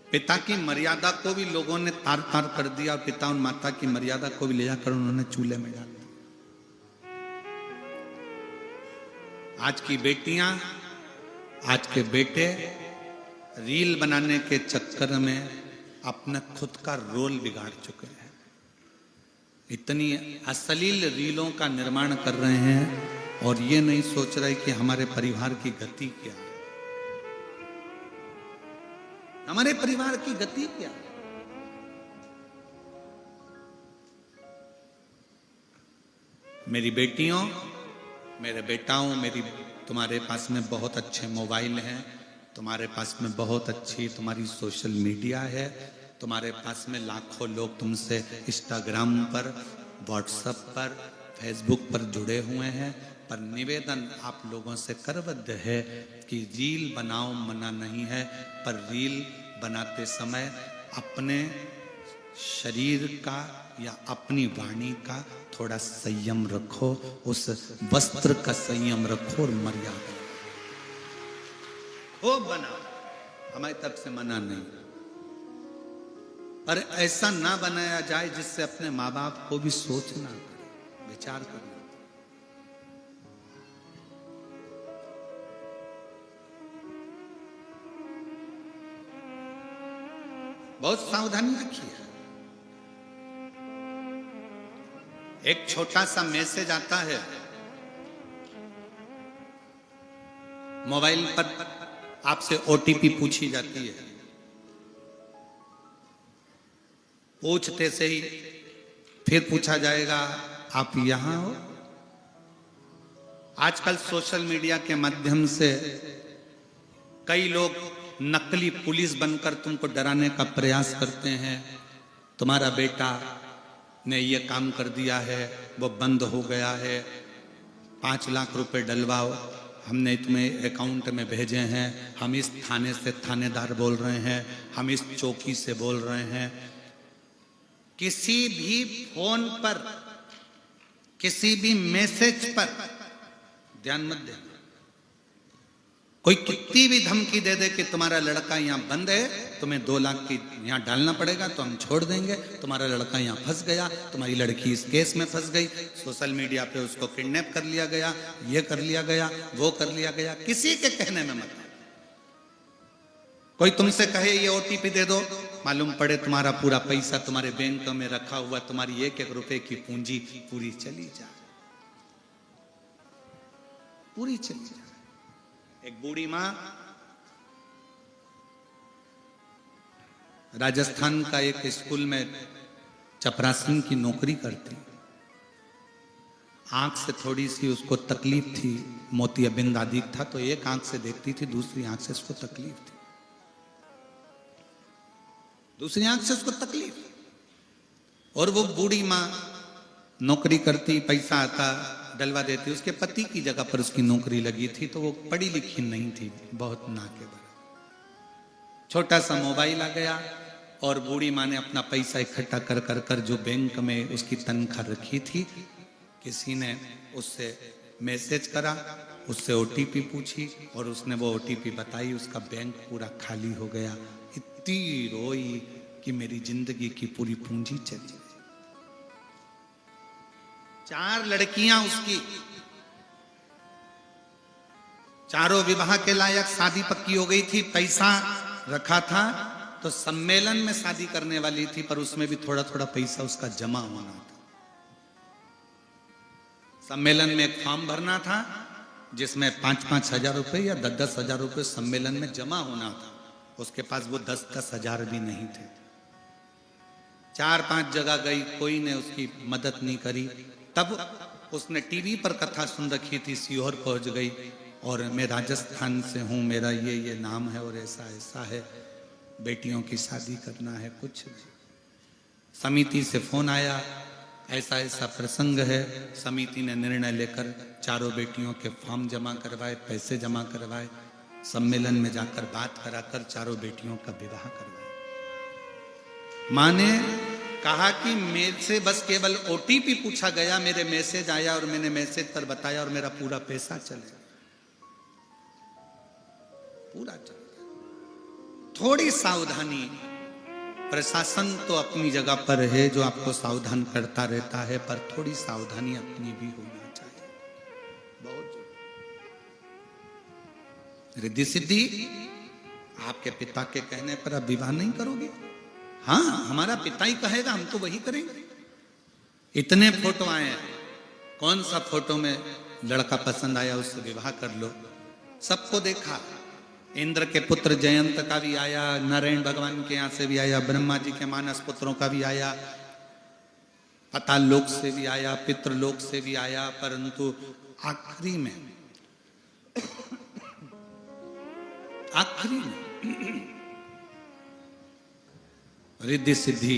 पिता की मर्यादा को भी लोगों ने तार तार कर दिया और पिता और माता की मर्यादा को भी ले जाकर उन्होंने चूल्हे में डाल दिया। आज की बेटियां, आज के बेटे रील बनाने के चक्कर में अपना खुद का रोल बिगाड़ चुके हैं। इतनी अश्लील रीलों का निर्माण कर रहे हैं और ये नहीं सोच रहे कि हमारे परिवार की गति क्या है, हमारे परिवार की गति क्या है। मेरी बेटियों, मेरे बेटाओं, मेरी तुम्हारे पास में बहुत अच्छे मोबाइल हैं, तुम्हारे पास में बहुत अच्छी तुम्हारी सोशल मीडिया है, तुम्हारे पास में लाखों लोग तुमसे इंस्टाग्राम पर, व्हाट्सएप पर, फेसबुक पर जुड़े हुए हैं। पर निवेदन आप लोगों से करबद्ध है कि रील बनाओ, मना नहीं है, पर रील बनाते समय अपने शरीर का या अपनी वाणी का थोड़ा संयम रखो, उस वस्त्र का संयम रखो और मर्यादा हो। बनाओ, हमारी तरफ से मना नहीं, पर ऐसा ना बनाया जाए जिससे अपने माँ बाप को भी सोचना पड़े, विचार करना पड़े। बहुत सावधानी रखिए। एक छोटा सा मैसेज आता है मोबाइल पर, आपसे ओटीपी पूछी जाती है, पूछते से ही फिर पूछा जाएगा आप यहां हो। आजकल सोशल मीडिया के माध्यम से कई लोग नकली पुलिस बनकर तुमको डराने का प्रयास करते हैं। तुम्हारा बेटा ने ये काम कर दिया है, वो बंद हो गया है, 5 लाख रुपए डलवाओ, हमने तुम्हें अकाउंट में भेजे हैं, हम इस थाने से थानेदार बोल रहे हैं, हम इस चौकी से बोल रहे हैं। किसी भी फोन पर, किसी भी मैसेज पर ध्यान मत देना। कोई कितनी भी धमकी दे दे कि तुम्हारा लड़का यहाँ बंद है, तुम्हें 2 लाख की यहाँ डालना पड़ेगा तो हम छोड़ देंगे, तुम्हारा लड़का यहाँ फंस गया, तुम्हारी लड़की इस केस में फंस गई, सोशल मीडिया पे उसको किडनैप कर लिया गया, ये कर लिया गया, वो कर लिया गया, किसी के कहने में मत। कोई तुमसे कहे ये ओटीपी दे दो, मालूम पड़े तुम्हारा पूरा पैसा तुम्हारे बैंक में रखा हुआ, तुम्हारी 1-1 रुपए की पूंजी पूरी चली जाए, पूरी चली जाए। एक बूढ़ी मां राजस्थान का एक स्कूल में चपरासी की नौकरी करती, आंख से थोड़ी सी उसको तकलीफ थी, मोतियाबिंद आदि था, तो एक आंख से देखती थी, दूसरी आंख से उसको तकलीफ थी, दूसरी आंख से उसको तकलीफ। और वो बूढ़ी मां नौकरी करती, पैसा आता, डलवा देती। उसके पति की जगह पर उसकी नौकरी लगी थी, तो वो पढ़ी लिखी नहीं थी, बहुत ना के बराबर। छोटा सा मोबाइल आ गया और बूढ़ी माँ ने अपना पैसा इकट्ठा कर कर कर जो बैंक में उसकी तनख्वाह रखी थी, किसी ने उससे मैसेज करा, उससे ओटीपी पूछी और उसने वो ओटीपी बताई, उसका बैंक पूरा खाली हो गया। इतनी रोई कि मेरी जिंदगी की पूरी पूंजी चली गई। 4 लड़कियां उसकी, चारों विवाह के लायक, शादी पक्की हो गई थी, पैसा रखा था, तो सम्मेलन में शादी करने वाली थी, पर उसमें भी थोड़ा थोड़ा पैसा उसका जमा होना था। सम्मेलन में एक फॉर्म भरना था जिसमें 5-5 हजार रुपए या 10-10 हजार रुपए सम्मेलन में जमा होना था। उसके पास वो 10-10 हजार भी नहीं थे। 4-5 जगह गई, कोई ने उसकी मदद नहीं करी। तब उसने टीवी पर कथा सुन रखी थी, सीहोर पहुंच गई और मैं राजस्थान से हूं, मेरा ये नाम है और ऐसा ऐसा है, बेटियों की शादी करना है। कुछ समिति से फोन आया, ऐसा ऐसा प्रसंग है। समिति ने निर्णय लेकर चारों बेटियों के फॉर्म जमा करवाए, पैसे जमा करवाए, सम्मेलन में जाकर बात कराकर चारों बेटियों का विवाह करवाया। मां ने कहा कि मेरे से बस केवल ओटीपी पूछा गया, मेरे मैसेज आया और मैंने मैसेज पर बताया और मेरा पूरा पैसा चले, पूरा चले। थोड़ी सावधानी, प्रशासन तो अपनी जगह पर है जो आपको सावधान करता रहता है, पर थोड़ी सावधानी अपनी भी होना चाहिए। बहुत रिद्धि सिद्धि, आपके पिता के कहने पर आप विवाह नहीं करोगे? हाँ, हमारा पिता ही कहेगा, हम तो वही करेंगे। इतने फोटो आए हैं, कौन सा फोटो में लड़का पसंद आया उससे विवाह कर लो। सबको देखा, इंद्र के पुत्र जयंत का भी आया, नारायण भगवान के यहां से भी आया, ब्रह्मा जी के मानस पुत्रों का भी आया, पाताल लोक से भी आया, पितृलोक से भी आया, परंतु आखिरी में रिद्धि सिद्धि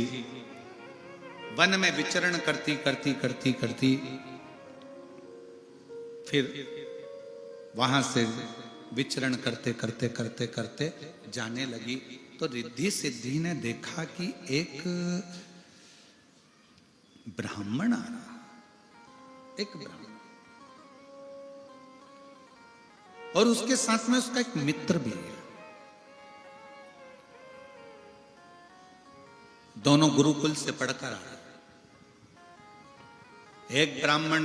वन में विचरण करती करती करती करती फिर वहां से विचरण करते करते करते करते जाने लगी तो रिद्धि सिद्धि ने देखा कि एक ब्राह्मण आ रहा, एक ब्राह्मण, और उसके साथ में उसका एक मित्र भी है। दोनों गुरुकुल से पढ़कर आ रहे। एक ब्राह्मण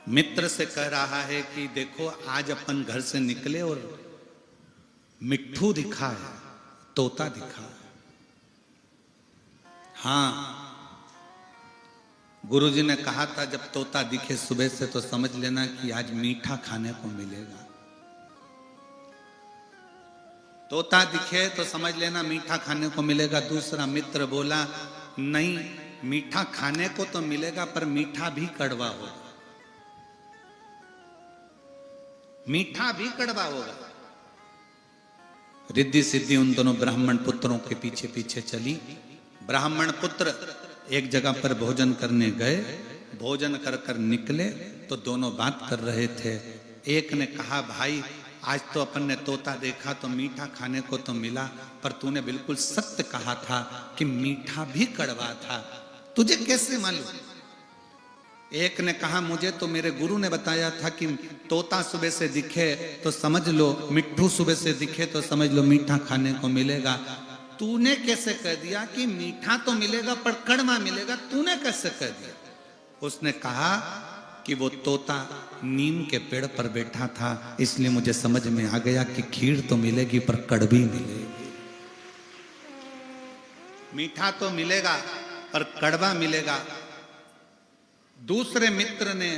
मित्र से कह रहा है कि देखो आज अपन घर से निकले और मिट्ठू दिखा है, तोता दिखा है। हाँ, गुरुजी ने कहा था जब तोता दिखे सुबह से तो समझ लेना कि आज मीठा खाने को मिलेगा। तोता दिखे तो समझ लेना मीठा खाने को मिलेगा। दूसरा मित्र बोला नहीं, मीठा खाने को तो मिलेगा पर मीठा भी कड़वा होगा, मीठा भी कड़वा होगा। रिद्धि सिद्धि उन दोनों ब्राह्मण पुत्रों के पीछे पीछे चली। ब्राह्मण पुत्र एक जगह पर भोजन करने गए, भोजन कर कर निकले तो दोनों बात कर रहे थे। एक ने कहा भाई आज तो अपन ने तोता देखा तो मीठा खाने को तो मिला, पर तूने बिल्कुल सत्य कहा था कि मीठा भी कड़वा था, तुझे कैसे मालूम? एक ने कहा मुझे तो मेरे गुरु ने बताया था कि तोता सुबह से दिखे तो समझ लो, मिट्ठू सुबह से दिखे तो समझ लो मीठा खाने को मिलेगा। तूने कैसे कह दिया कि मीठा तो मिलेगा पर कड़वा मिलेगा, तूने कैसे कह दिया? उसने कहा कि वो तोता नीम के पेड़ पर बैठा था, इसलिए मुझे समझ में आ गया कि खीर तो मिलेगी पर कड़वी मिलेगी। मीठा तो मिलेगा पर कड़वा मिलेगा। दूसरे मित्र ने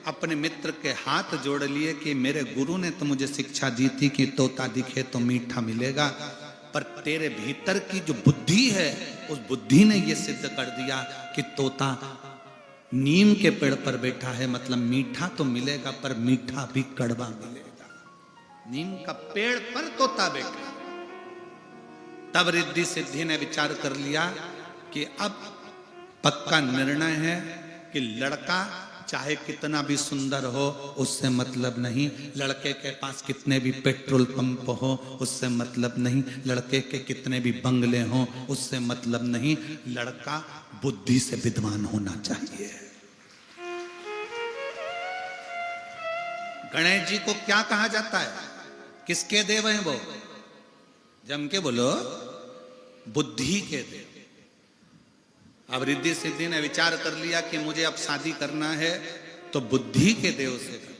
अपने मित्र के हाथ जोड़ लिए कि मेरे गुरु ने तो मुझे शिक्षा दी थी कि तोता दिखे तो मीठा मिलेगा, पर तेरे भीतर की जो बुद्धि है उस बुद्धि ने यह सिद्ध कर दिया कि तोता नीम के पेड़ पर बैठा है, मतलब मीठा तो मिलेगा पर मीठा भी कड़वा मिलेगा। नीम का पेड़ पर तोता बैठा। तब रिद्धि सिद्धि ने विचार कर लिया कि अब पक्का निर्णय है कि लड़का चाहे कितना भी सुंदर हो उससे मतलब नहीं, लड़के के पास कितने भी पेट्रोल पंप हो उससे मतलब नहीं, लड़के के कितने भी बंगले हो उससे मतलब नहीं, लड़का बुद्धि से विद्वान होना चाहिए। गणेश जी को क्या कहा जाता है? किसके देव हैं वो? जम के बोलो, बुद्धि के देव। अब रिद्धि सिद्धि ने विचार कर लिया कि मुझे अब शादी करना है तो बुद्धि के देव से कर।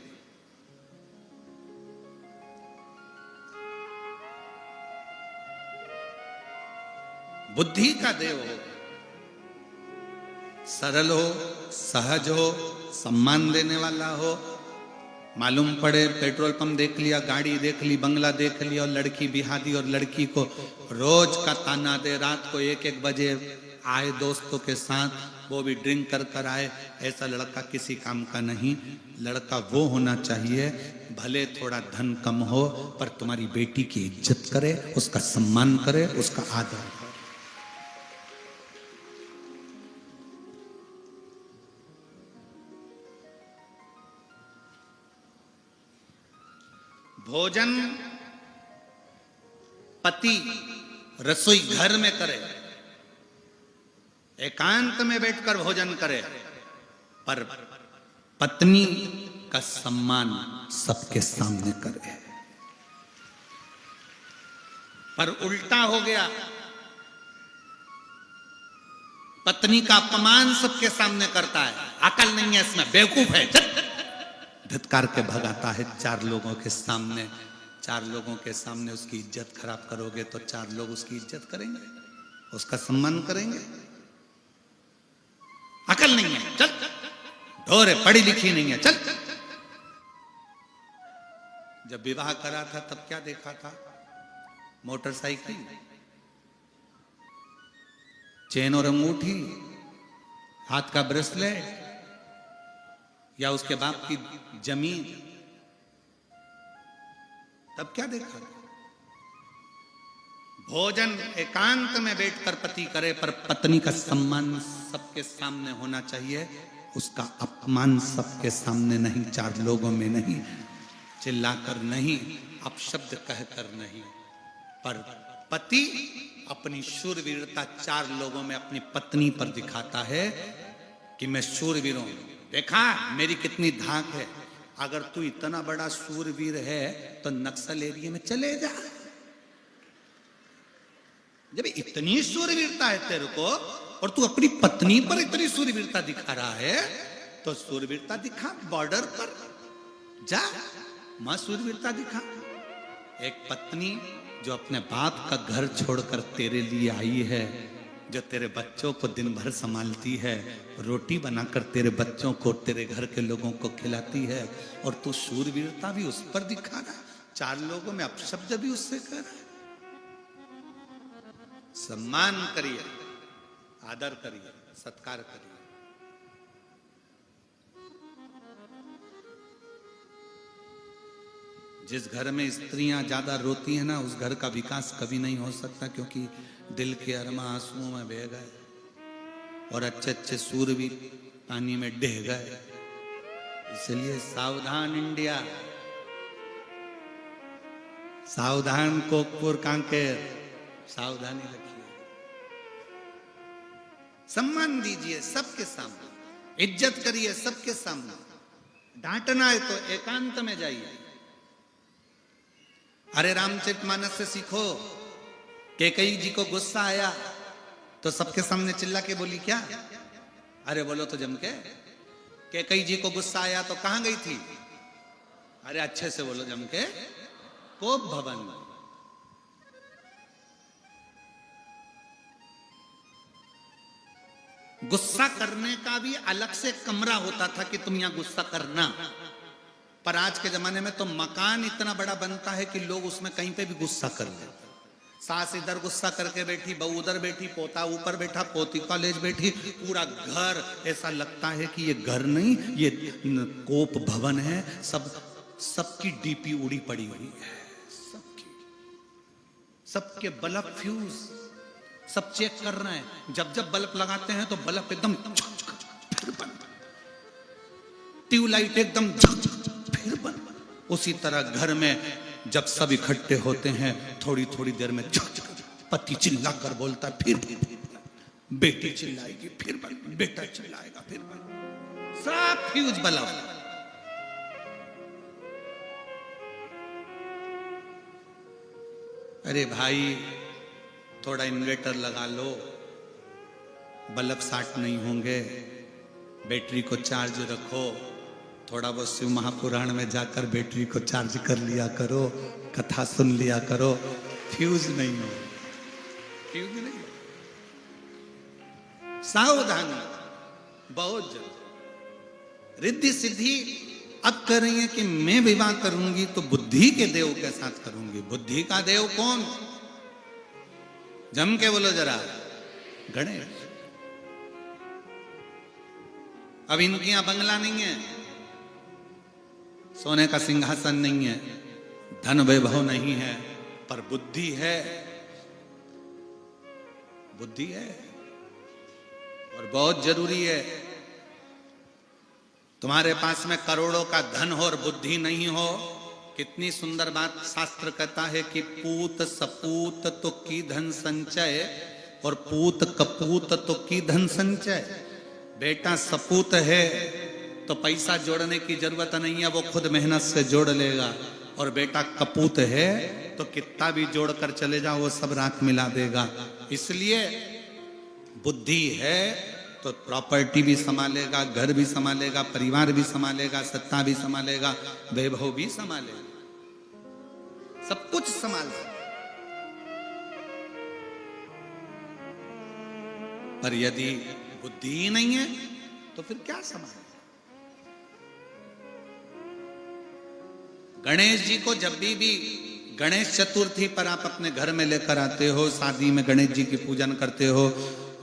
बुद्धि का देव हो, सरल हो, सहज हो, सम्मान देने वाला हो। मालूम पड़े पेट्रोल पंप देख लिया, गाड़ी देख ली, बंगला देख लिया और लड़की बिहा दी और लड़की को रोज का ताना दे, रात को 1-1 बजे आए दोस्तों के साथ, वो भी ड्रिंक कर कर आए, ऐसा लड़का किसी काम का नहीं। लड़का वो होना चाहिए भले थोड़ा धन कम हो पर तुम्हारी बेटी की इज्जत करे, उसका सम्मान करे, उसका आदर करे। भोजन पति रसोई घर में करे, एकांत में बैठकर भोजन करे, पर पत्नी का सम्मान सबके सामने करे। पर उल्टा हो गया, पत्नी का अपमान सबके सामने करता है, अकल नहीं है इसमें, बेवकूफ है, धिक्कार के भगाता है 4 लोगों के सामने। 4 लोगों के सामने उसकी इज्जत खराब करोगे तो 4 लोग उसकी इज्जत करेंगे, उसका सम्मान करेंगे। अकल नहीं है, चल ढोरे, पढ़ी लिखी नहीं है, चल। जब विवाह करा था तब क्या देखा था? मोटरसाइकिल, चेन और अंगूठी, हाथ का ब्रेसलेट, या उसके बाप की जमीन, तब क्या देखा? भोजन एकांत में बैठकर पति करे, पर पत्नी का सम्मान सबके सामने होना चाहिए, उसका अपमान सबके सामने नहीं, 4 लोगों में नहीं, चिल्लाकर नहीं, अपशब्द कहकर नहीं। पर पति अपनी शूरवीरता 4 लोगों में अपनी पत्नी पर दिखाता है कि मैं शूरवीर हूं, देखा मेरी कितनी धाक है। अगर तू इतना बड़ा शूरवीर है तो नक्सल एरिया में चले जा। जब इतनी शूरवीरता है तेरे को और तू अपनी पत्नी पर इतनी शूरवीरता दिखा रहा है, तो शूरवीरता दिखा, बॉर्डर पर जा, मां शूरवीरता दिखा। एक पत्नी जो अपने बाप का घर छोड़कर तेरे लिए आई है, जो तेरे बच्चों को दिन भर संभालती है, रोटी बनाकर तेरे बच्चों को, तेरे घर के लोगों को खिलाती है, और तू शूरवीरता भी उस पर दिखा रहा है, 4 लोगों में अपशब्द भी उससे कर रहा है। सम्मान करिए, आदर करिए, सत्कार करिए। जिस घर में स्त्रियां ज्यादा रोती हैं ना, उस घर का विकास कभी नहीं हो सकता, क्योंकि दिल के अरमा आंसुओं में बह गए और अच्छे अच्छे सूरवीर पानी में डह गए। इसलिए सावधान इंडिया, सावधान कोकपुर कांकेर, सावधानी रखिए, सम्मान दीजिए सबके सामने, इज्जत करिए सबके सामने। डांटना है तो एकांत में जाइए। अरे रामचरितमानस से सीखो, कैकेयी जी को गुस्सा आया तो सबके सामने चिल्ला के बोली क्या? अरे बोलो तो जम के। कैकेयी जी को गुस्सा आया तो कहां गई थी? अरे अच्छे से बोलो जम के, कोप भवन। गुस्सा करने का भी अलग से कमरा होता था कि तुम यहां गुस्सा करना, पर आज के जमाने में तो मकान इतना बड़ा बनता है कि लोग उसमें कहीं पे भी गुस्सा कर लेते। सास इधर गुस्सा करके बैठी, बहू उधर बैठी, पोता ऊपर बैठा, पोती कॉलेज बैठी, पूरा घर ऐसा लगता है कि ये घर नहीं, ये कोप भवन है। सबकी डीपी उड़ी पड़ी हुई है, सबके बल्ब फ्यूज सब चेक कर रहे हैं। जब जब बल्ब लगाते हैं तो बल्ब एकदम फिर बंद, ट्यूबलाइट एकदम फिर बंद। उसी तरह घर में जब सब इकट्ठे होते हैं, थोड़ी थोड़ी देर में पति चिल्ला कर बोलता है, फिर बेटी चिल्लाएगी, फिर बेटा चिल्लाएगा, फिर सब फ्यूज बल्ब। अरे भाई थोड़ा इन्वर्टर लगा लो, बल्ब शार्ट नहीं होंगे, बैटरी को चार्ज रखो, थोड़ा बहुत शिव महापुराण में जाकर बैटरी को चार्ज कर लिया करो, कथा सुन लिया करो, फ्यूज नहीं हो, फ्यूज नहीं हो। सावधानी बहुत जरूरी। रिद्धि सिद्धि अब कह रही है कि मैं विवाह करूंगी तो बुद्धि के देव के साथ करूंगी। बुद्धि का देव कौन? जम के बोलो जरा, गणेश। अब इनके यहां बंगला नहीं है, सोने का सिंहासन नहीं है, धन वैभव नहीं है, पर बुद्धि है। बुद्धि है और बहुत जरूरी है। तुम्हारे पास में करोड़ों का धन हो और बुद्धि नहीं हो, कितनी सुंदर बात शास्त्र कहता है कि पूत सपूत तो की धन संचय और पूत कपूत तो की धन संचय। बेटा सपूत है तो पैसा जोड़ने की जरूरत नहीं है, वो खुद मेहनत से जोड़ लेगा। और बेटा कपूत है तो कितना भी जोड़कर चले जाओ वो सब राख मिला देगा। इसलिए बुद्धि है तो प्रॉपर्टी भी संभालेगा, घर भी संभालेगा, परिवार भी संभालेगा, सत्ता भी संभालेगा, वैभव भी संभालेगा, सब कुछ संभाल सकता। पर यदि बुद्धि ही नहीं है तो फिर क्या संभाले? गणेश जी को जब भी गणेश चतुर्थी पर आप अपने घर में लेकर आते हो, शादी में गणेश जी की पूजन करते हो,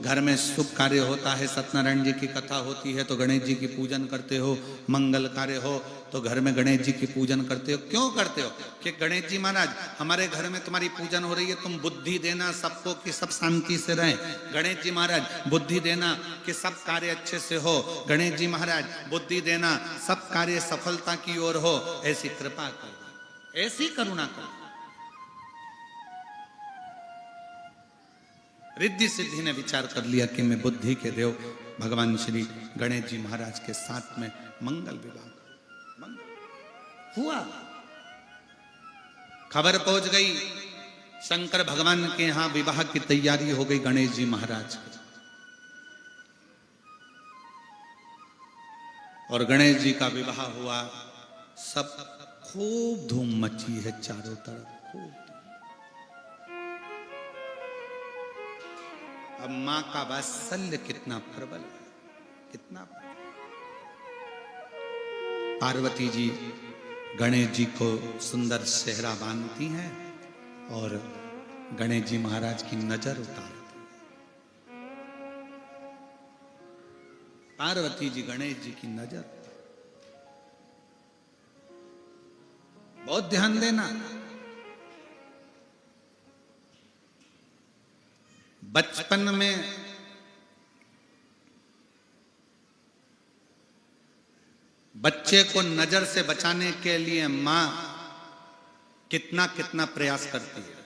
घर में शुभ कार्य होता है, सत्यनारायण जी की कथा होती है तो गणेश जी की पूजन करते हो, मंगल कार्य हो तो घर में गणेश जी की पूजन करते हो। क्यों करते हो? कि गणेश जी महाराज हमारे घर में तुम्हारी पूजन हो रही है, तुम बुद्धि देना सबको कि सब शांति से रहें। गणेश जी महाराज बुद्धि देना कि सब कार्य अच्छे से हो। गणेश जी महाराज बुद्धि देना सब कार्य सफलता की ओर हो। ऐसी कृपा कर, ऐसी करुणा कर। रिद्धि सिद्धि ने विचार कर लिया कि मैं बुद्धि के देव भगवान श्री गणेश जी महाराज के साथ में मंगल विवाह हुआ। खबर पहुंच गई, शंकर भगवान के यहां विवाह की तैयारी हो गई गणेश जी महाराज की। और गणेश जी का विवाह हुआ, सब खूब धूम मची है चारों तरफ, खूब। अब मां का वात्सल्य कितना प्रबल है, कितना। पार्वती जी गणेश जी को सुंदर सेहरा बांधती हैं और गणेश जी महाराज की नजर उतारती हैं। पार्वती जी गणेश जी की नजर, बहुत ध्यान देना। बचपन में बच्चे को नजर से बचाने के लिए मां कितना कितना प्रयास करती है।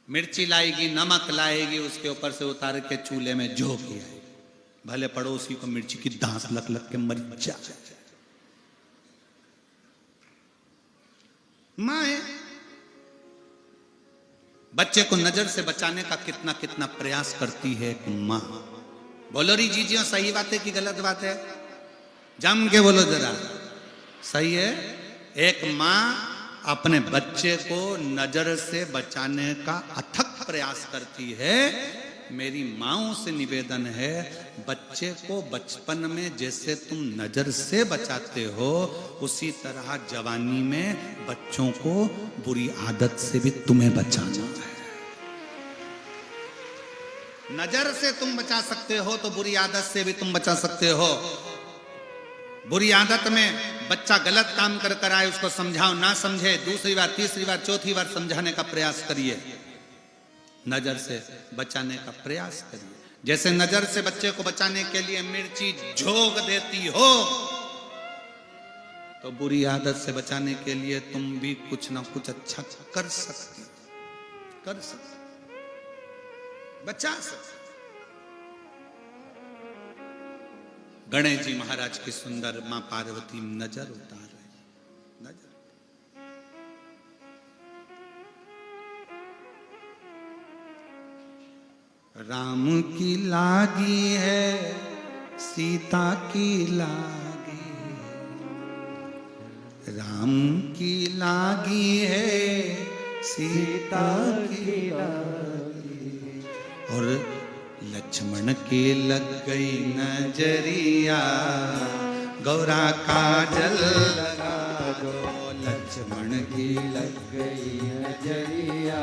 मिर्ची लाएगी, नमक लाएगी, उसके ऊपर से उतार के चूल्हे में झोंक आएगी, भले पड़ोसी को मिर्ची की दांत लग लग के मर जाए। मां है, बच्चे को नजर से बचाने का कितना कितना प्रयास करती है मां। बोलो री जीजियो, सही बात है कि गलत बात है? जम के बोलो जरा, सही है। एक मां अपने बच्चे को नजर से बचाने का अथक प्रयास करती है। मेरी माओं से निवेदन है, बच्चे को बचपन में जैसे तुम नजर से बचाते हो, उसी तरह जवानी में बच्चों को बुरी आदत से भी तुम्हें बचाना है। नजर से तुम बचा सकते हो तो बुरी आदत से भी तुम बचा सकते हो। बुरी आदत में बच्चा गलत काम कर कर आए, उसको समझाओ, ना समझे, दूसरी बार, तीसरी बार, चौथी बार समझाने का प्रयास करिए। नजर से बचाने का प्रयास करिए। जैसे नजर से बच्चे को बचाने के लिए मिर्ची झोंक देती हो, तो बुरी आदत से बचाने के लिए तुम भी कुछ ना कुछ अच्छा कर सकती, बचा सकती। गणेश जी महाराज की सुंदर मां पार्वती नजर उतार रही, नजर। राम की लागी है, सीता की लागी, राम की लागी है, सीता की लागी। और लक्ष्मण की लग गई नजरिया, गौरा काजल लगा दो। लक्ष्मण की लग गई नजरिया,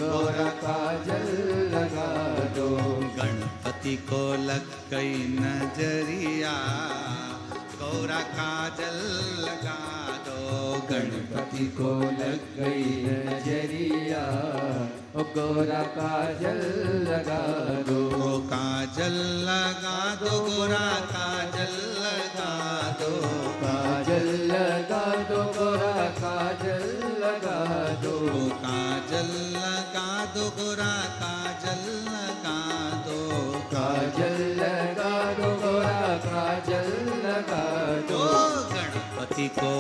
गौरा काजल लगा दो। गणपति को लग गई नजरिया, गौरा काजल लगा दो। गणपति को लग गई नजरिया, गौरा काजल लगा दो। काजल लगा दो, गौरा काजल लगा दो। काजल लगा दो, गौरा काजल लगा दो। काजल लगा दो, गौरा काजल लगा दो। काजल लगा दो, गौरा काजल लगा दो। गणपति को,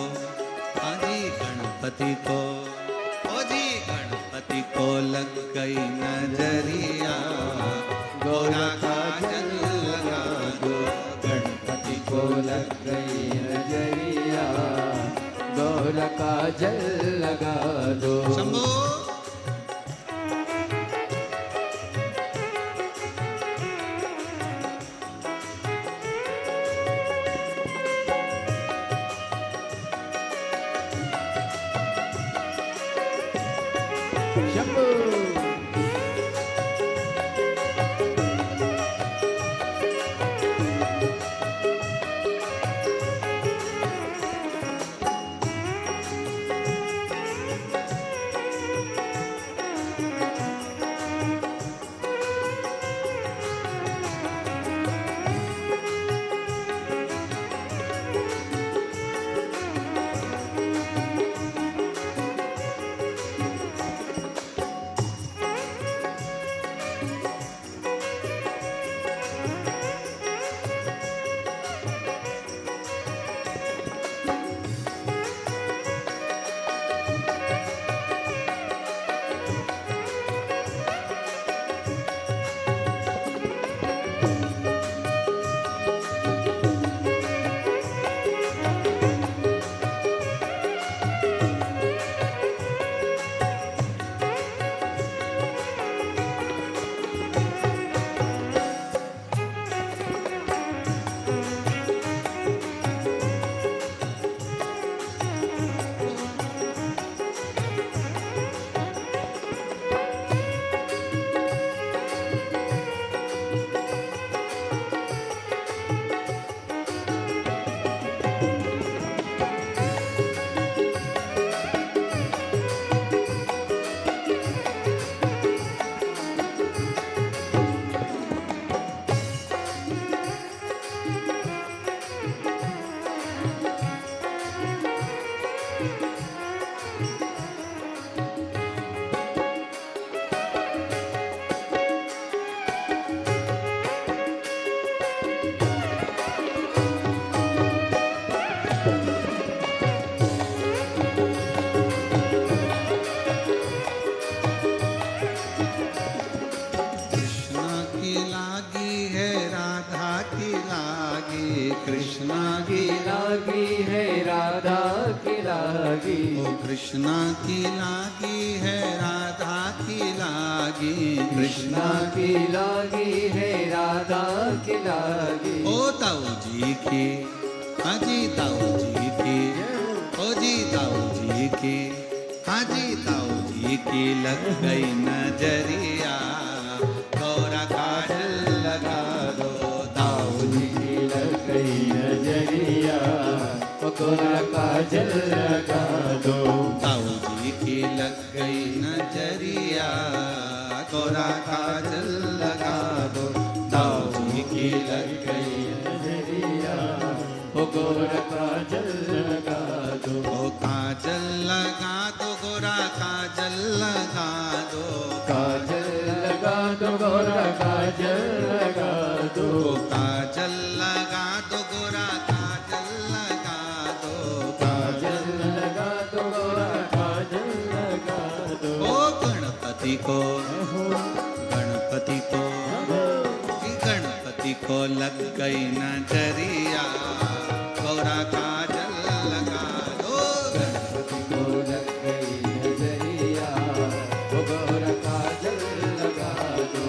आदि गणपति को, ओ जी गणपति को लग गई नजरिया, गौरा काजल लगा दो। गणपति को लग गई नजरिया, गौरा काजल लगा दो। शंभो कृष्णा की लागी है राधा की लागी। ओ कृष्णा की लागी है राधा की लागी। कृष्णा की लागी है राधा की लागी। ओ ताऊ जी की, हाजी ताऊ जी की, ओ जी ताऊ जी की, हाजी ताऊ जी की लग गई नजरिया, गौरा काजल लगा दो। ताऊ जी की लग गई नजरिया, गौरा काजल लगा दो। ताऊ जी की लग गई नजरिया, गौरा काजल लगा दो। ताऊ जी की लग गई नजरिया, गौरा काजल लगा दो। ओ काजल लगा दो, गौरा काजल लगा दो। काजल लगा दो, गौरा काजल लगा दो। काजल लगा दो, गौरा काजल लगा दो। काजल लगा दो, गौरा काजल लगा दो। ओ गणपति को, गणपति को, गणपति को लग गई नजरिया, गौरा काजल लगा दो। गणपति को लग गई नजरिया, गौरा काजल लगा दो।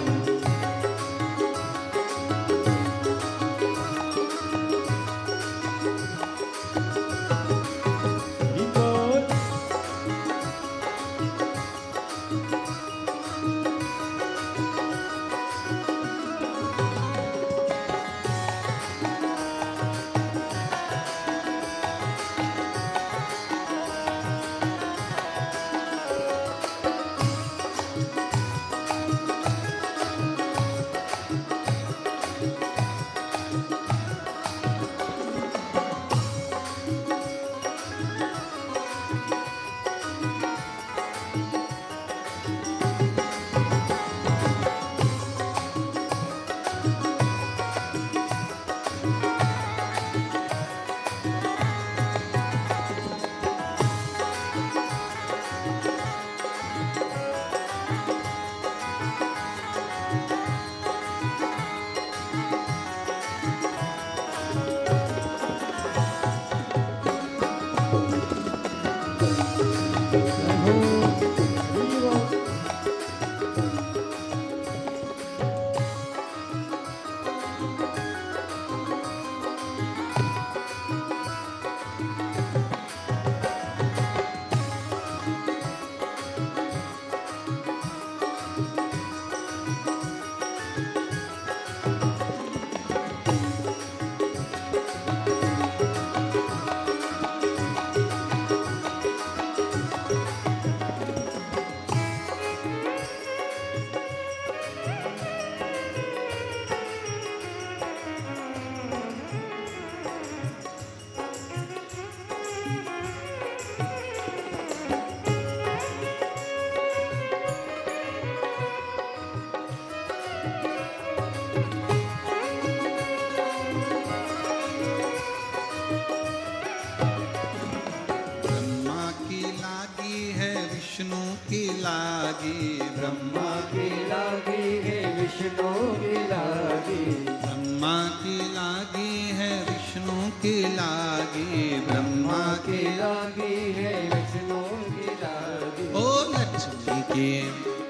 विष्णु की लागी, ब्रह्मा की लागी है विष्णु की लागी, ब्रह्मा की लागी है विष्णु की लागी, ब्रह्मा की लागी है विष्णु की लागी। ओ लक्ष्मी की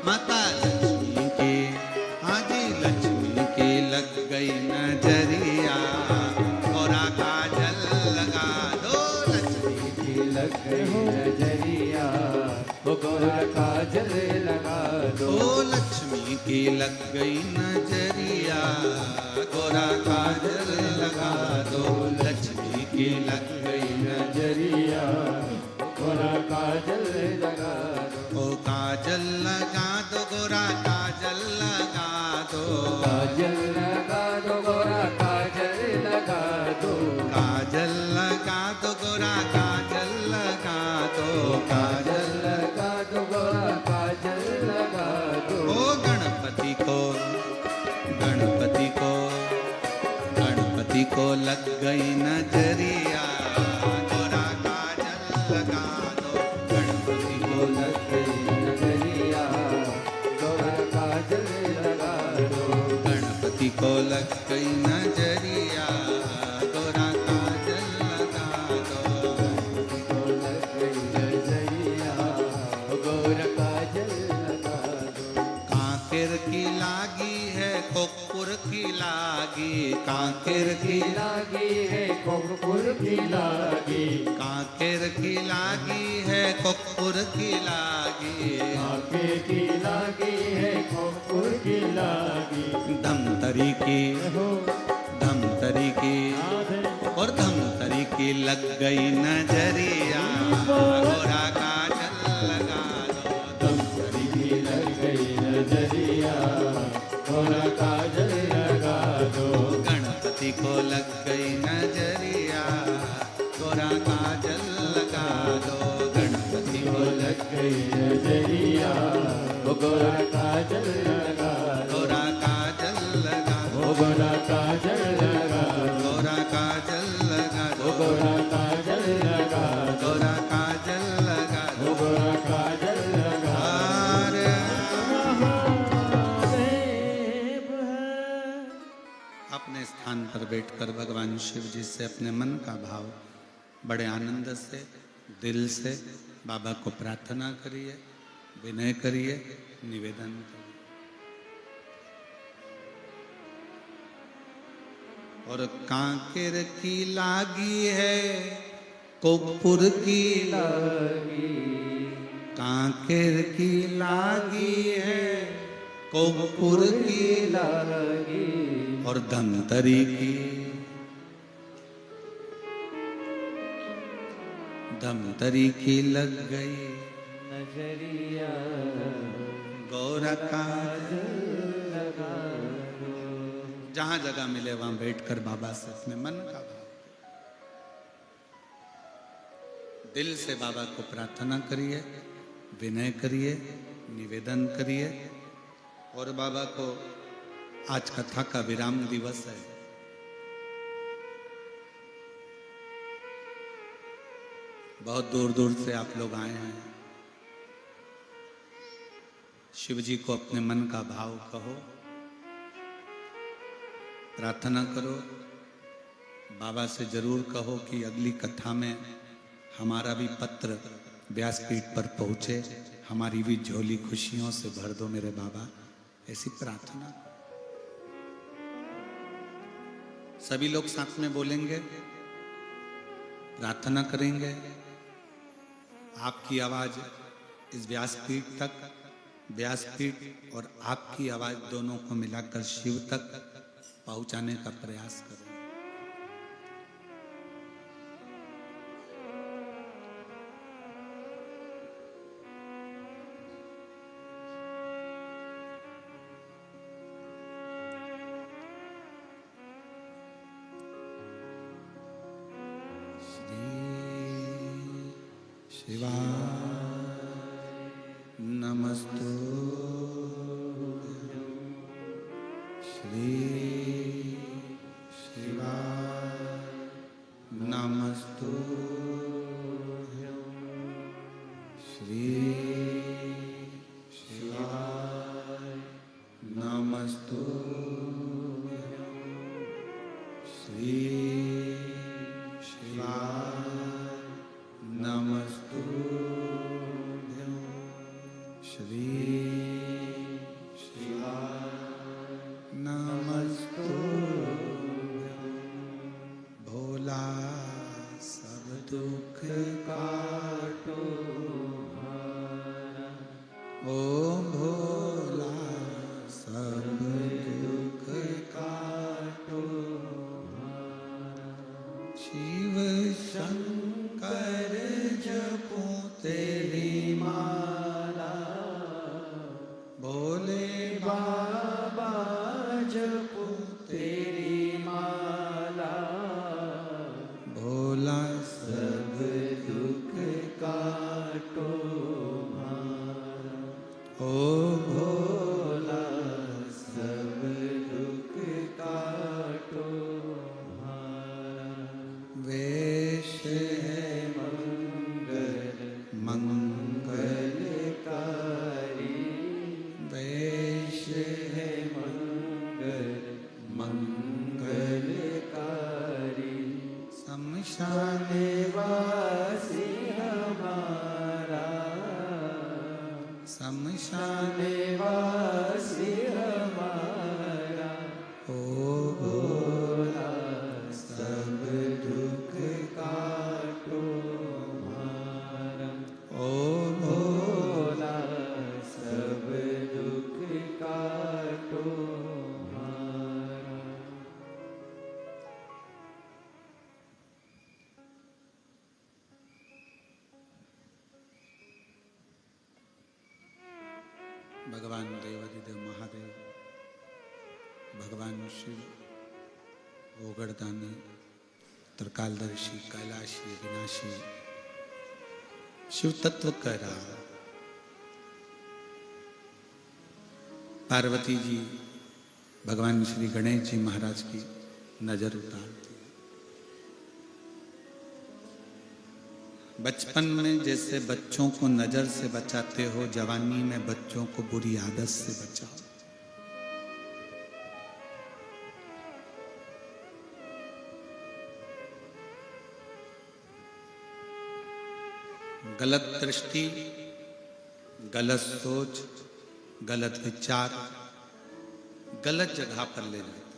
माता लक्ष्मी की, आजी लक्ष्मी की लग गई नजरिया, और काजल लगा दो लक्ष्मी की लग गई नजरिया, गोरा काजल लगा दो। ओ लक्ष्मी की लग गई नजरिया, गोरा काजल लगा दो, लक्ष्मी की लग गई नजरिया, गोरा काजल लगा दो। ओ काजल लगा दो, गोरा काजल लगा दो, काजल लगा दो, गोरा काजल लगा दो, काजल लगा दो, गोरा काजल लगा दो, काजल लगा दो, गोरा काजल लगा दो। ओ गणपति को, गणपति को, गणपति को लग गई नजरिया, गोरा काजल लगा दो, गणपति को लग गई नजरिया, गोरा काजल लगा दो। गणपति को लग गई नजरिया, गोरा काजल लगा दो, गणपति को लग गई नजरिया, गोरा काजल लगा दो। कांकेर की लागी है कोकपुर की लागी, कांकेर की लागी है कोकपुर की लागी, कांकेर की लागी है कोकपुर की लागी, कांकेर की लागी है कोकपुर की लागी। धमतरी की, धमतरी की, और धमतरी की लग गई नजरिया, गोरा काजल लगा दो, धमतरी की लग गई नजरिया, गोरा काजल लगा दो। गणपति को लग गई नजरिया, गोरा काजल लगा दो, गणपति को लग गई नजरिया, गोरा काजल लगा दो। गोरा काजल लगा दो, गोरा काजल लगा दो, गोरा काजल लगा दो, गोरा काजल लगा दो, गोरा काजल लगा दो, गोरा काजल लगा अरे अपने स्थान पर बैठकर भगवान शिव जी से अपने मन का भाव बड़े आनंद से, दिल से बाबा को प्रार्थना करिए, विनय करिए, निवेदन करिए। और कांकेर की लागी है कोकपुर की लागी, कांकेर की लागी है कोकपुर की लागी, और धमतरी की, धमतरी की लग गई नजरिया, गौरा काजल लगा दो। जहां जगह मिले वहां बैठकर बाबा से अपने मन का भाव, दिल से बाबा को प्रार्थना करिए, विनय करिए, निवेदन करिए। और बाबा को आज कथा का विराम दिवस है। बहुत दूर दूर से आप लोग आए हैं। शिव जी को अपने मन का भाव कहो, प्रार्थना करो। बाबा से जरूर कहो कि अगली कथा में हमारा भी पत्र व्यासपीठ पर पहुंचे, हमारी भी झोली खुशियों से भर दो मेरे बाबा, ऐसी प्रार्थना। सभी लोग साथ में बोलेंगे, प्रार्थना करेंगे। आपकी आवाज इस व्यासपीठ तक, व्यासपीठ और आपकी आवाज दोनों को मिलाकर शिव तक पहुंचाने का प्रयास करें। भगवान देवादिदेव महादेव, भगवान शिव, ओगड़दानी, त्रिकालदर्शी, कैलाशी, विनाशी, शिव तत्व कह रहा। पार्वती जी भगवान श्री गणेश जी महाराज की नजर उतारती। बचपन में जैसे बच्चों को नजर से बचाते हो, जवानी में बच्चों को बुरी आदत से बचाओ। गलत दृष्टि, गलत सोच, गलत विचार गलत जगह पर ले जाते,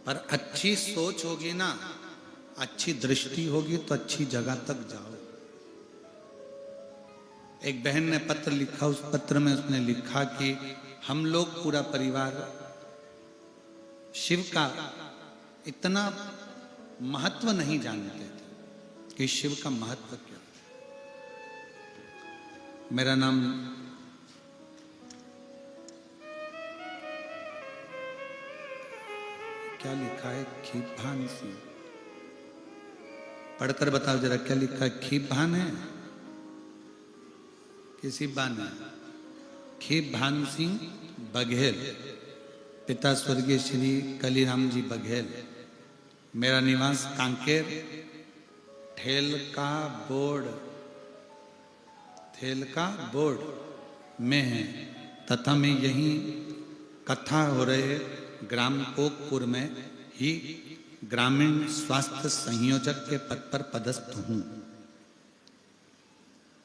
पर अच्छी सोच होगी ना, अच्छी दृष्टि होगी तो अच्छी जगह तक जाओ। एक बहन ने पत्र लिखा, उस पत्र में उसने लिखा कि हम लोग पूरा परिवार शिव का इतना महत्व नहीं जानते थे कि शिव का महत्व क्या। मेरा नाम क्या लिखा है, खीभान सिंह। पढ़कर बताओ जरा क्या लिखा है। खीभान है, किसी बान है। खीभान सिंह बघेल, पिता स्वर्गीय श्री कलीराम जी बघेल। मेरा निवास कांकेर ठेल का बोर्ड में है तथा मैं यही कथा हो रहे ग्राम कोकपुर में ही ग्रामीण स्वास्थ्य संयोजक के पद पर पदस्थ हूँ।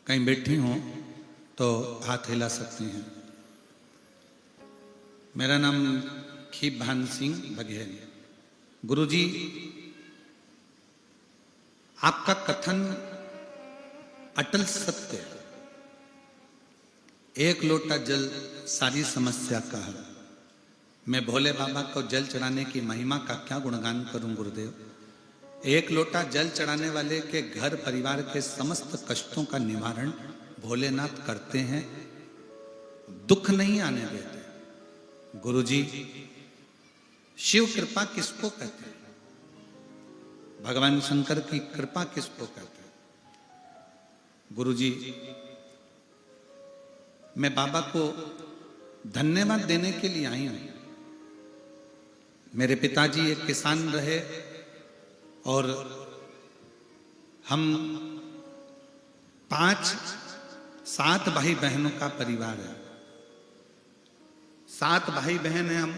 कहीं बैठी हो तो हाथ हिला सकती हैं। मेरा नाम खीप भान सिंह बघेल। गुरुजी, आपका कथन अटल सत्य है। एक लोटा जल सारी समस्या का है। मैं भोले बाबा को जल चढ़ाने की महिमा का क्या गुणगान करूं गुरुदेव। एक लोटा जल चढ़ाने वाले के घर परिवार के समस्त कष्टों का निवारण भोलेनाथ करते हैं, दुख नहीं आने देते। गुरुजी, शिव कृपा किसको कहते हैं? भगवान शंकर की कृपा किसको कहते हैं? गुरुजी, मैं बाबा को धन्यवाद देने के लिए आई हूं। मेरे पिताजी एक किसान रहे और हम 5-7 भाई बहनों का परिवार है। 7 भाई बहन हैं हम।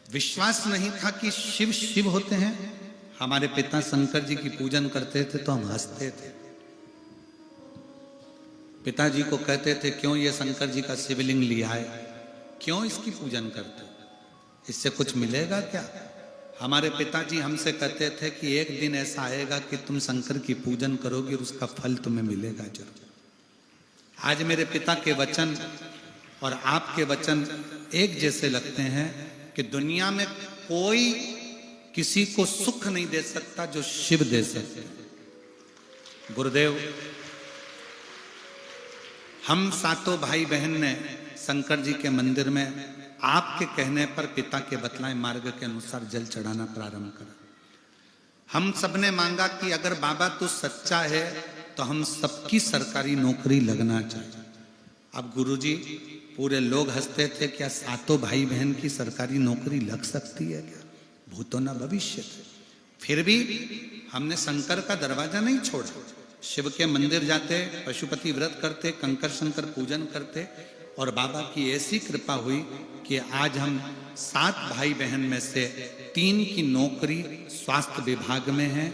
विश्वास नहीं था कि शिव शिव होते हैं। हमारे पिता शंकर जी की पूजन करते थे तो हम हंसते थे। पिताजी को कहते थे, क्यों ये शंकर जी का शिवलिंग लिया है, क्यों इसकी पूजन करते हो, इससे कुछ मिलेगा क्या? हमारे पिताजी हमसे कहते थे कि एक दिन ऐसा आएगा कि तुम शंकर की पूजन करोगे और उसका फल तुम्हें मिलेगा जरूर। आज मेरे पिता के वचन और आपके वचन एक जैसे लगते हैं कि दुनिया में कोई किसी को सुख नहीं दे सकता जो शिव दे सकते। गुरुदेव, हम 7 भाई बहन ने शंकर जी के मंदिर में आपके कहने पर पिता के बतलाए मार्ग के अनुसार जल चढ़ाना प्रारंभ करा। हम सबने मांगा कि अगर बाबा तू सच्चा है तो हम सबकी सरकारी नौकरी लगना चाहिए। अब गुरुजी, पूरे लोग हंसते थे, क्या 7 भाई बहन की सरकारी नौकरी लग सकती है क्या? भूतो न भविष्य थे। फिर भी हमने शंकर का दरवाजा नहीं छोड़ा। शिव के मंदिर जाते, पशुपति व्रत करते, कंकर शंकर पूजन करते और बाबा की ऐसी कृपा हुई कि आज हम 7 भाई बहन में से 3 की नौकरी स्वास्थ्य विभाग में है,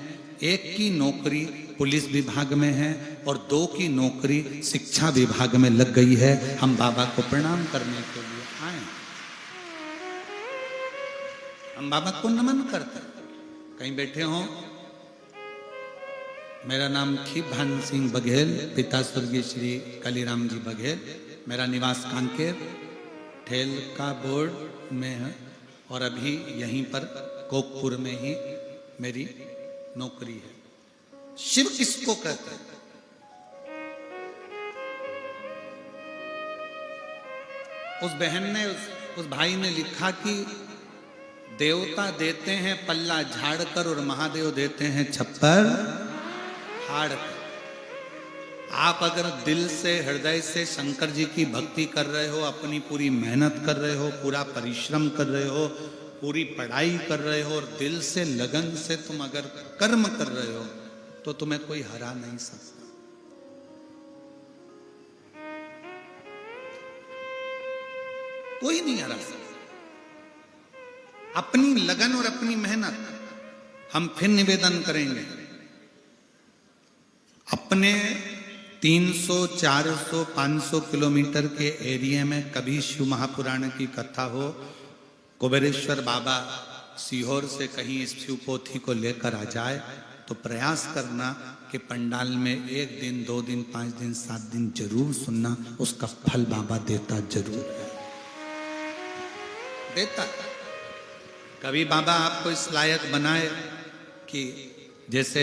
1 की नौकरी पुलिस विभाग में है और 2 की नौकरी शिक्षा विभाग में लग गई है। हम बाबा को प्रणाम करने के लिए आए। हम बाबा को नमन करते। कहीं बैठे हो। मेरा नाम खीप भान सिंह बघेल, पिता स्वर्गीय श्री कालीराम जी बघेल। मेरा निवास कांकेर ठेल का बोर्ड में है और अभी यहीं पर कोकपुर में ही मेरी नौकरी है। शिव किसको कहते हैं? उस बहन ने, उस भाई ने लिखा कि देवता देते हैं पल्ला झाड़कर और महादेव देते हैं छप्पर फाड़ कर। आप अगर दिल से, हृदय से शंकर जी की भक्ति कर रहे हो, अपनी पूरी मेहनत कर रहे हो, पूरा परिश्रम कर रहे हो, पूरी पढ़ाई कर रहे हो और दिल से लगन से तुम अगर कर्म कर रहे हो तो तुम्हें कोई हरा नहीं सकता। कोई नहीं हरा सकता। अपनी लगन और अपनी मेहनत। हम फिर निवेदन करेंगे, अपने 300, 400, 500 किलोमीटर के एरिया में कभी शिव महापुराण की कथा हो, कुबेरेश्वर बाबा सीहोर से कहीं इस शिव पोथी को लेकर आ जाए तो प्रयास करना कि पंडाल में 1 दिन, 2 दिन, 5 दिन, 7 दिन जरूर सुनना। उसका फल बाबा देता जरूर है, देता। कभी बाबा आपको इस लायक बनाए कि जैसे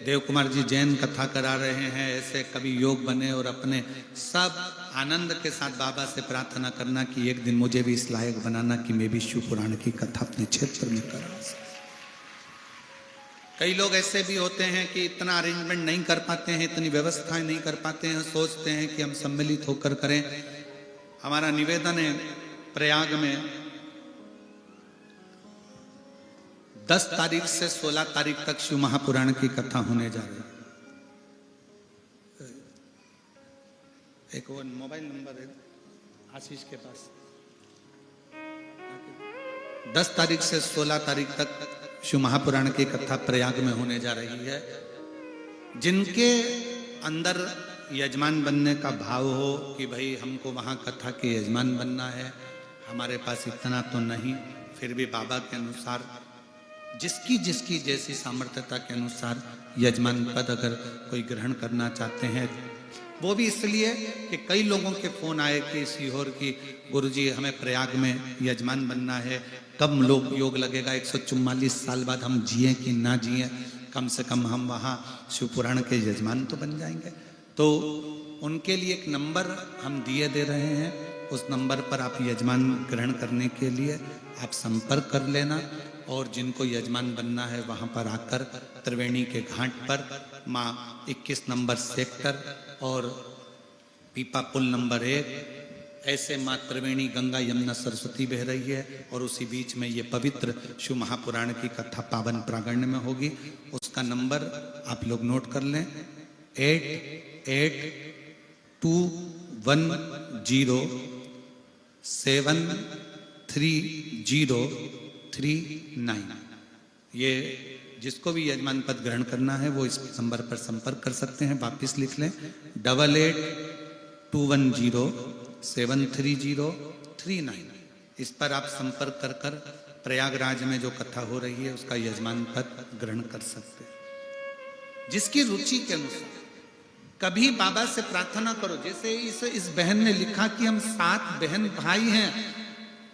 देव कुमार जी जैन कथा करा रहे हैं, ऐसे कभी योग बने और अपने सब आनंद के साथ बाबा से प्रार्थना करना कि एक दिन मुझे भी इस लायक बनाना कि मैं भी शिव पुराण की कथा अपने क्षेत्र में करा सकूं। कई लोग ऐसे भी होते हैं कि इतना अरेंजमेंट नहीं कर पाते हैं, इतनी व्यवस्थाएं नहीं कर पाते हैं, सोचते हैं कि हम सम्मिलित होकर करें। हमारा निवेदन है, प्रयाग में 10 तारीख से 16 तारीख तक शिव महापुराण की कथा होने जा रही है। एक वो मोबाइल नंबर है आशीष के पास। 10 तारीख से 16 तारीख तक शिव महापुराण की कथा प्रयाग में होने जा रही है। जिनके अंदर यजमान बनने का भाव हो कि भाई हमको वहाँ कथा के यजमान बनना है, हमारे पास इतना तो नहीं, फिर भी बाबा के अनुसार जिसकी जिसकी जैसी सामर्थ्यता के अनुसार यजमान पद अगर कोई ग्रहण करना चाहते हैं, वो भी इसलिए कि कई लोगों के फोन आए कि सीहोर की गुरुजी हमें प्रयाग में यजमान बनना है, कब लोग योग लगेगा, 144 साल बाद हम जिए कि ना जिए, कम से कम हम वहाँ शिवपुराण के यजमान तो बन जाएंगे। तो उनके लिए एक नंबर हम दिए दे रहे हैं, उस नंबर पर आप यजमान ग्रहण करने के लिए आप संपर्क कर लेना। और जिनको यजमान बनना है वहाँ पर आकर त्रिवेणी के घाट पर माँ 21 नंबर सेक्टर और पीपा पुल नंबर 1, ऐसे माँ त्रिवेणी गंगा यमुना सरस्वती बह रही है और उसी बीच में ये पवित्र शिव महापुराण की कथा पावन प्रांगण में होगी। उसका नंबर आप लोग नोट कर लें, 8821073039। ये जिसको भी यजमान पद ग्रहण करना है वो इस नंबर पर संपर्क कर सकते हैं। वापिस लिख लें 8821073039। इस पर आप संपर्क कर कर प्रयागराज में जो कथा हो रही है उसका यजमान पद ग्रहण कर सकते हैं। जिसकी रुचि के अनुसार कभी बाबा से प्रार्थना करो। जैसे इस बहन ने लिखा कि हम 7 बहन भाई हैं,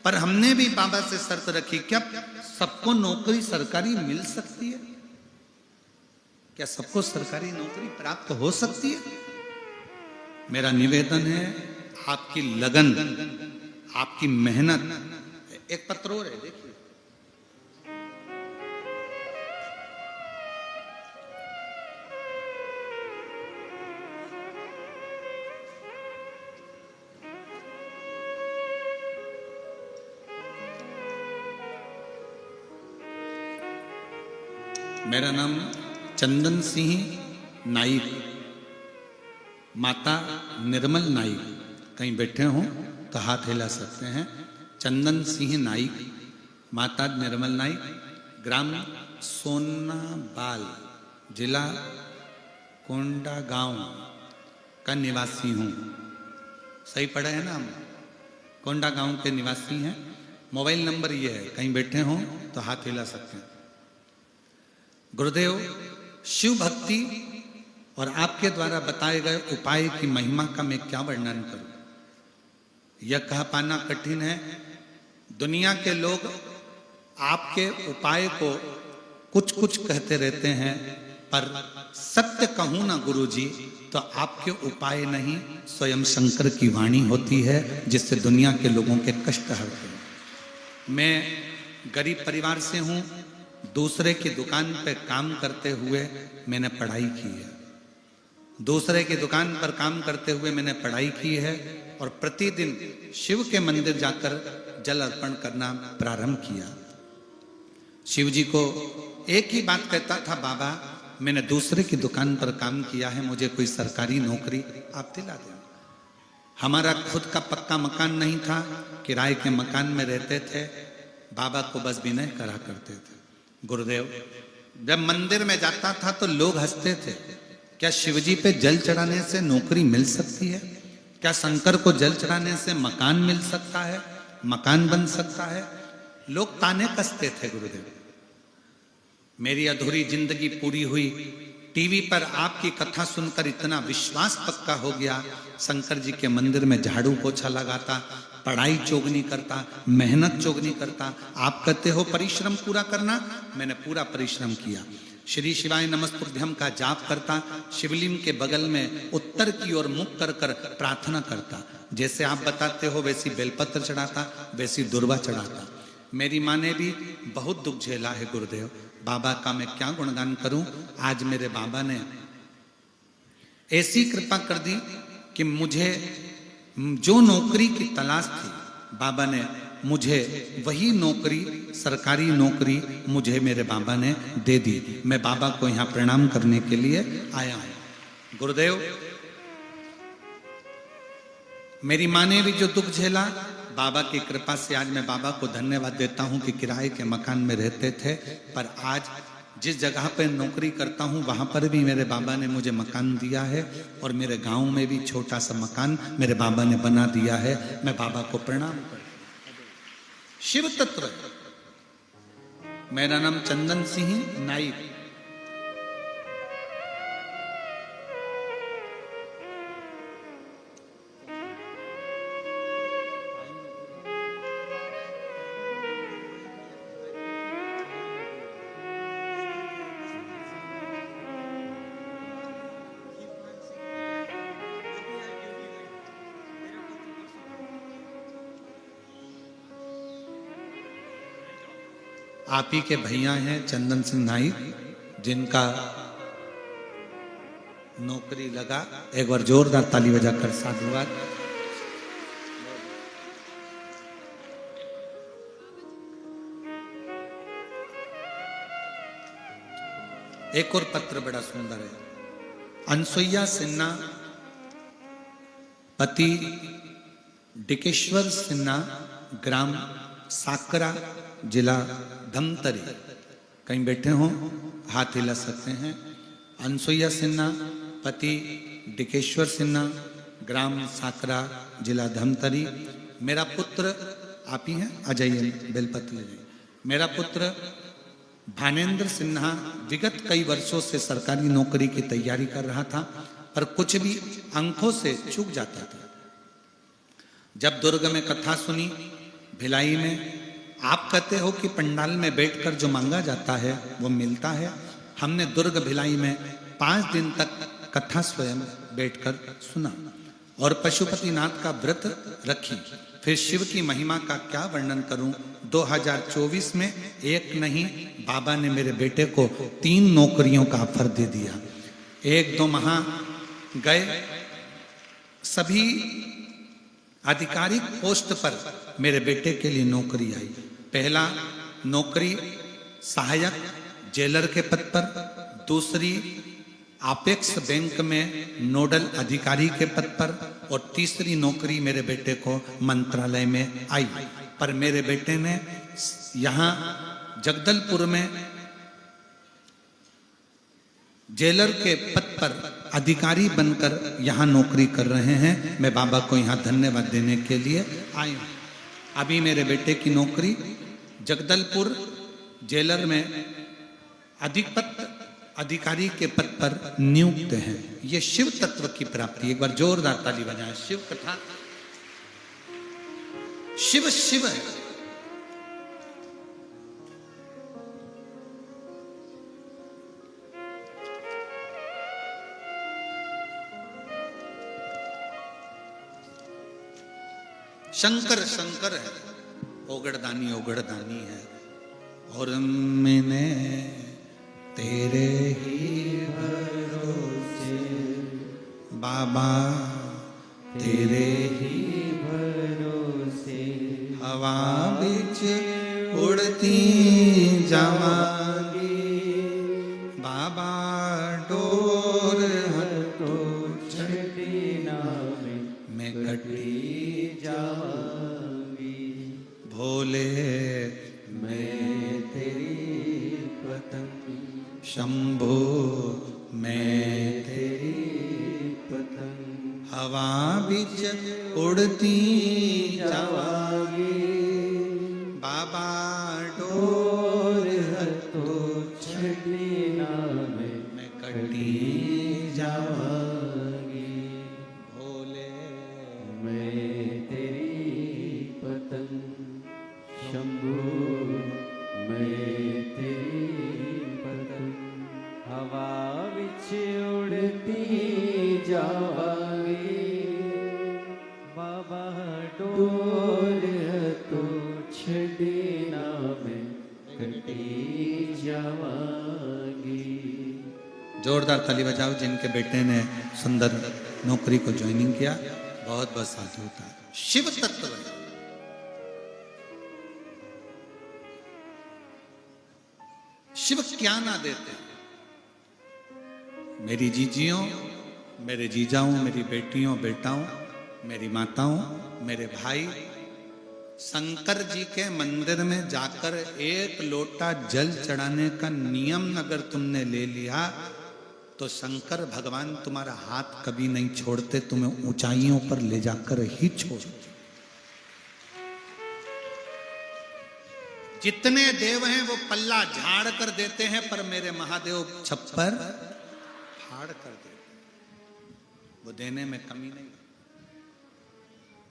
पर हमने भी बाबा से शर्त रखी, क्या सबको नौकरी सरकारी मिल सकती है? क्या सबको सरकारी नौकरी प्राप्त हो सकती है? मेरा निवेदन है, आपकी लगन, आपकी मेहनत, एक पत्र और है देखिए, मेरा नाम चंदन सिंह नाइक, माता निर्मल नाइक, कहीं बैठे हों तो हाथ हिला सकते हैं। चंदन सिंह नाइक, माता निर्मल नाइक, ग्राम सोनाबाल, जिला कोंडागांव का निवासी हूँ। सही पढ़ा है ना? हम कोंडागांव के निवासी हैं। मोबाइल नंबर ये है, कहीं बैठे हों तो हाथ हिला सकते हैं। गुरुदेव, शिव भक्ति और आपके द्वारा बताए गए उपाय की महिमा का मैं क्या वर्णन करूं? यह कह पाना कठिन है। दुनिया के लोग आपके उपाय को कुछ कुछ कहते रहते हैं, पर सत्य कहूं ना गुरुजी तो आपके उपाय नहीं, स्वयं शंकर की वाणी होती है जिससे दुनिया के लोगों के कष्ट हरते हैं। मैं गरीब परिवार से हूं, दूसरे की दुकान पे काम करते हुए मैंने पढ़ाई की है, दूसरे की दुकान पर काम करते हुए मैंने पढ़ाई की है और प्रतिदिन शिव के मंदिर जाकर जल अर्पण करना प्रारंभ किया। शिव जी को एक ही बात कहता था, बाबा मैंने दूसरे की दुकान पर काम किया है, मुझे कोई सरकारी नौकरी आप दिला दें। हमारा खुद का पक्का मकान नहीं था, किराए के मकान में रहते थे, बाबा को बस विनय करा करते थे। गुरुदेव, जब मंदिर में जाता था तो लोग हंसते थे, क्या शिवजी पे जल चढ़ाने से नौकरी मिल सकती है? क्या शंकर को जल चढ़ाने से मकान मिल सकता है, मकान बन सकता है? लोग ताने कसते थे। गुरुदेव, मेरी अधूरी जिंदगी पूरी हुई, टीवी पर आपकी कथा सुनकर इतना विश्वास पक्का हो गया। शंकर जी के मंदिर में झाड़ू पोछा लगाता, पढ़ाई चोगनी करता, मेहनत चोगनी करता। आप कहते हो परिश्रम पूरा करना, मैंने पूरा परिश्रम किया। श्री शिवाय नमस्तुभ्यम का जाप करता, शिवलिंग के बगल में उत्तर की ओर मुख कर कर प्रार्थना करता। जैसे आप बताते हो वैसी बेलपत्र चढ़ाता, वैसी दुर्वा चढ़ाता। मेरी माँ ने भी बहुत दुख झेला है। गुरुदेव, बाबा का मैं क्या गुणगान करूं। आज मेरे बाबा ने ऐसी कृपा कर दी कि मुझे जो नौकरी की तलाश थी, बाबा ने मुझे वही नौकरी, सरकारी नौकरी मुझे मेरे बाबा ने दे दी। मैं बाबा को यहाँ प्रणाम करने के लिए आया हूँ। गुरुदेव, मेरी माँ ने भी जो दुख झेला, बाबा की कृपा से आज मैं बाबा को धन्यवाद देता हूँ कि किराए के मकान में रहते थे, पर आज जिस जगह पे नौकरी करता हूँ वहां पर भी मेरे बाबा ने मुझे मकान दिया है और मेरे गांव में भी छोटा सा मकान मेरे बाबा ने बना दिया है। मैं बाबा को प्रणाम करता हूं। शिव तत्व। मेरा नाम चंदन सिंह नाइक। आप ही के भैया हैं चंदन सिंह नाइक, जिनका नौकरी लगा। एक बार जोरदार ताली बजाकर साधुवाद। एक और पत्र बड़ा सुंदर है। अनसुईया सिन्हा पति डिकेश्वर सिन्हा, ग्राम साकरा, जिला धमतरी। कहीं बैठे हो हाथ हिला सकते हैं। अनसुईया सिन्हा पति डिकेश्वर सिन्हा, ग्राम साकरा, जिला धमतरी। मेरा पुत्र आप ही हैं, आ जाइए बेलपत्र ले जाइए। मेरा पुत्र भानेंद्र सिन्हा विगत कई वर्षों से सरकारी नौकरी की तैयारी कर रहा था, पर कुछ भी अंकों से चूक जाता था। जब दुर्ग में कथा सुनी, भिलाई में, आप कहते हो कि पंडाल में बैठकर जो मांगा जाता है वो मिलता है। हमने दुर्ग भिलाई में 5 दिन तक कथा स्वयं बैठकर सुना और पशुपतिनाथ का व्रत रखी। फिर शिव की महिमा का क्या वर्णन करूं। 2024 में एक नहीं, बाबा ने मेरे बेटे को 3 नौकरियों का ऑफर दे दिया। 1-2 माह गए, सभी आधिकारिक पोस्ट पर मेरे बेटे के लिए नौकरी आई। पहला नौकरी सहायक जेलर के पद पर, दूसरी अपेक्स बैंक में नोडल अधिकारी के पद पर, और तीसरी नौकरी मेरे बेटे को मंत्रालय में आई। पर मेरे बेटे ने यहाँ जगदलपुर में जेलर के पद पर अधिकारी बनकर यहाँ नौकरी कर रहे हैं। मैं बाबा को यहाँ धन्यवाद देने के लिए आई हूँ। अभी मेरे बेटे की नौकरी जगदलपुर जेलर में अधिकारी के पद पर नियुक्त है। ये शिव तत्व की प्राप्ति। एक बार जोरदार ताली बजाएं। शिव कथा, शिव शिव है। शंकर शंकर है, ओगड़दानी ओगड़दानी है। और मैंने तेरे ही भरोसे बाबा, तेरे ही भरोसे हवा बिच उड़ती जावांगी। बाबा डोर हथो छड़ी ना मैं कटी जाऊंगी। भोले मैं तेरी पतंग, शंभो मैं तेरी पतंग, हवा बिच उड़ती जावांगी। बाबा डोर हथो छड़ी ना मैं कटी जावांगी। भोले मैं तेरी पतंग, शंभू मैं तेरी पतंग, हवा विच उड़ती जावांगी। बाबा डोर तो छड़ी ना मैं कटी जावांगी। जोरदार ताली बजाओ जिनके बेटे ने सुंदर नौकरी को ज्वाइनिंग किया। बहुत बहुत साधु होता है। शिव तत्व है। शिव क्या ना देते। मेरी जीजियों, मेरे जीजाओं, मेरी बेटियों बेटाओं, मेरी माताओं, मेरे भाई, शंकर जी के मंदिर में जाकर एक लोटा जल चढ़ाने का नियम अगर तुमने ले लिया तो शंकर भगवान तुम्हारा हाथ कभी नहीं छोड़ते, तुम्हें ऊंचाइयों पर ले जाकर ही छोड़ते। जितने देव हैं वो पल्ला झाड़ कर देते हैं, पर मेरे महादेव छप्पर फाड़ कर देते हैं। वो देने में कमी नहीं।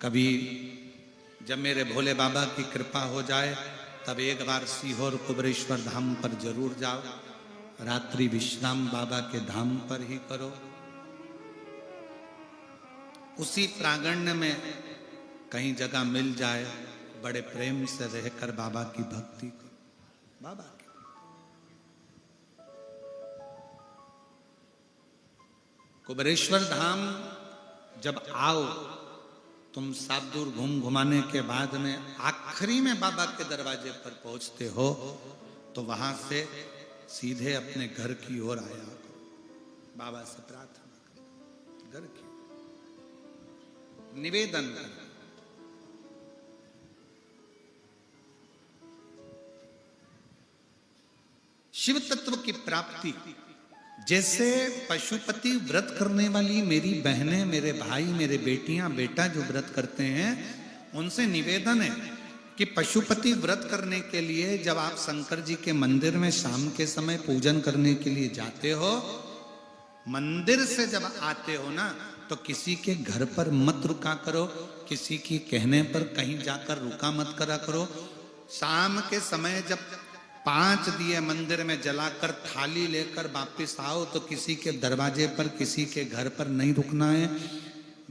कभी जब मेरे भोले बाबा की कृपा हो जाए तब एक बार सीहोर कुबरेश्वर धाम पर जरूर जाओ। रात्रि विश्राम बाबा के धाम पर ही करो। उसी प्रांगण में कहीं जगह मिल जाए, बड़े प्रेम से रहकर बाबा की भक्ति करो। बाबा की कुबरेश्वर धाम जब आओ, तुम सात दूर घूम घुमाने के बाद में आखिरी में बाबा के दरवाजे पर पहुंचते हो तो वहां से सीधे अपने घर की ओर आया करो। बाबा से प्रार्थना करो, घर की निवेदन करो। शिव तत्व की प्राप्ति, जैसे पशुपति व्रत करने वाली मेरी बहनें, मेरे भाई, मेरे बेटियां, बेटा जो व्रत करते हैं, उनसे निवेदन है कि पशुपति व्रत करने के लिए जब आप शंकर जी के मंदिर में शाम के समय पूजन करने के लिए जाते हो, मंदिर से जब आते हो ना, तो किसी के घर पर मत रुका करो, किसी की कहने पर कहीं जाकर रुका मत करा करो। शाम के समय जब 5 दिए मंदिर में जलाकर थाली लेकर वापिस आओ तो किसी के दरवाजे पर, किसी के घर पर नहीं रुकना है,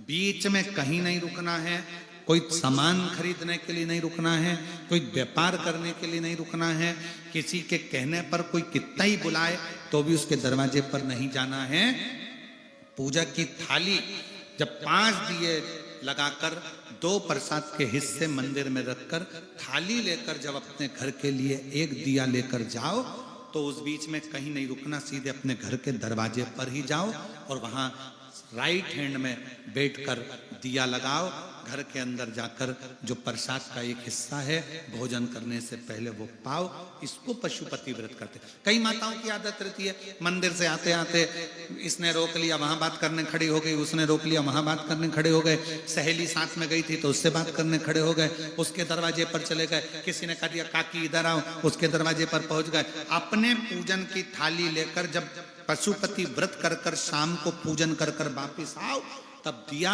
बीच में कहीं नहीं रुकना है, कोई सामान खरीदने के लिए नहीं रुकना है, कोई व्यापार करने के लिए नहीं रुकना है, किसी के कहने पर कोई कितना ही बुलाए तो भी उसके दरवाजे पर नहीं जाना है। पूजा की थाली जब 5 दिए लगाकर 2 प्रसाद के हिस्से मंदिर में रखकर थाली लेकर जब अपने घर के लिए 1 दिया लेकर जाओ तो उस बीच में कहीं नहीं रुकना, सीधे अपने घर के दरवाजे पर ही जाओ और वहां राइट हैंड में बैठकर दिया लगाओ। घर के अंदर जाकर जो प्रसाद का एक हिस्सा है भोजन करने से पहले वो पाओ। इसको पशुपति व्रत करते। कई माताओं की आदत रहती है, मंदिर से आते आते इसने रोक लिया, वहां बात करने खड़ी हो गई, उसने रोक लिया, वहां बात करने खड़े हो गए, सहेली साथ में गई थी तो उससे बात करने खड़े हो गए, उसके दरवाजे पर चले गए, किसी ने कह दिया काकी इधर आओ, उसके दरवाजे पर पहुंच गए। अपने पूजन की थाली लेकर जब पशुपति व्रत कर कर शाम को पूजन कर कर वापिस आओ, तब दिया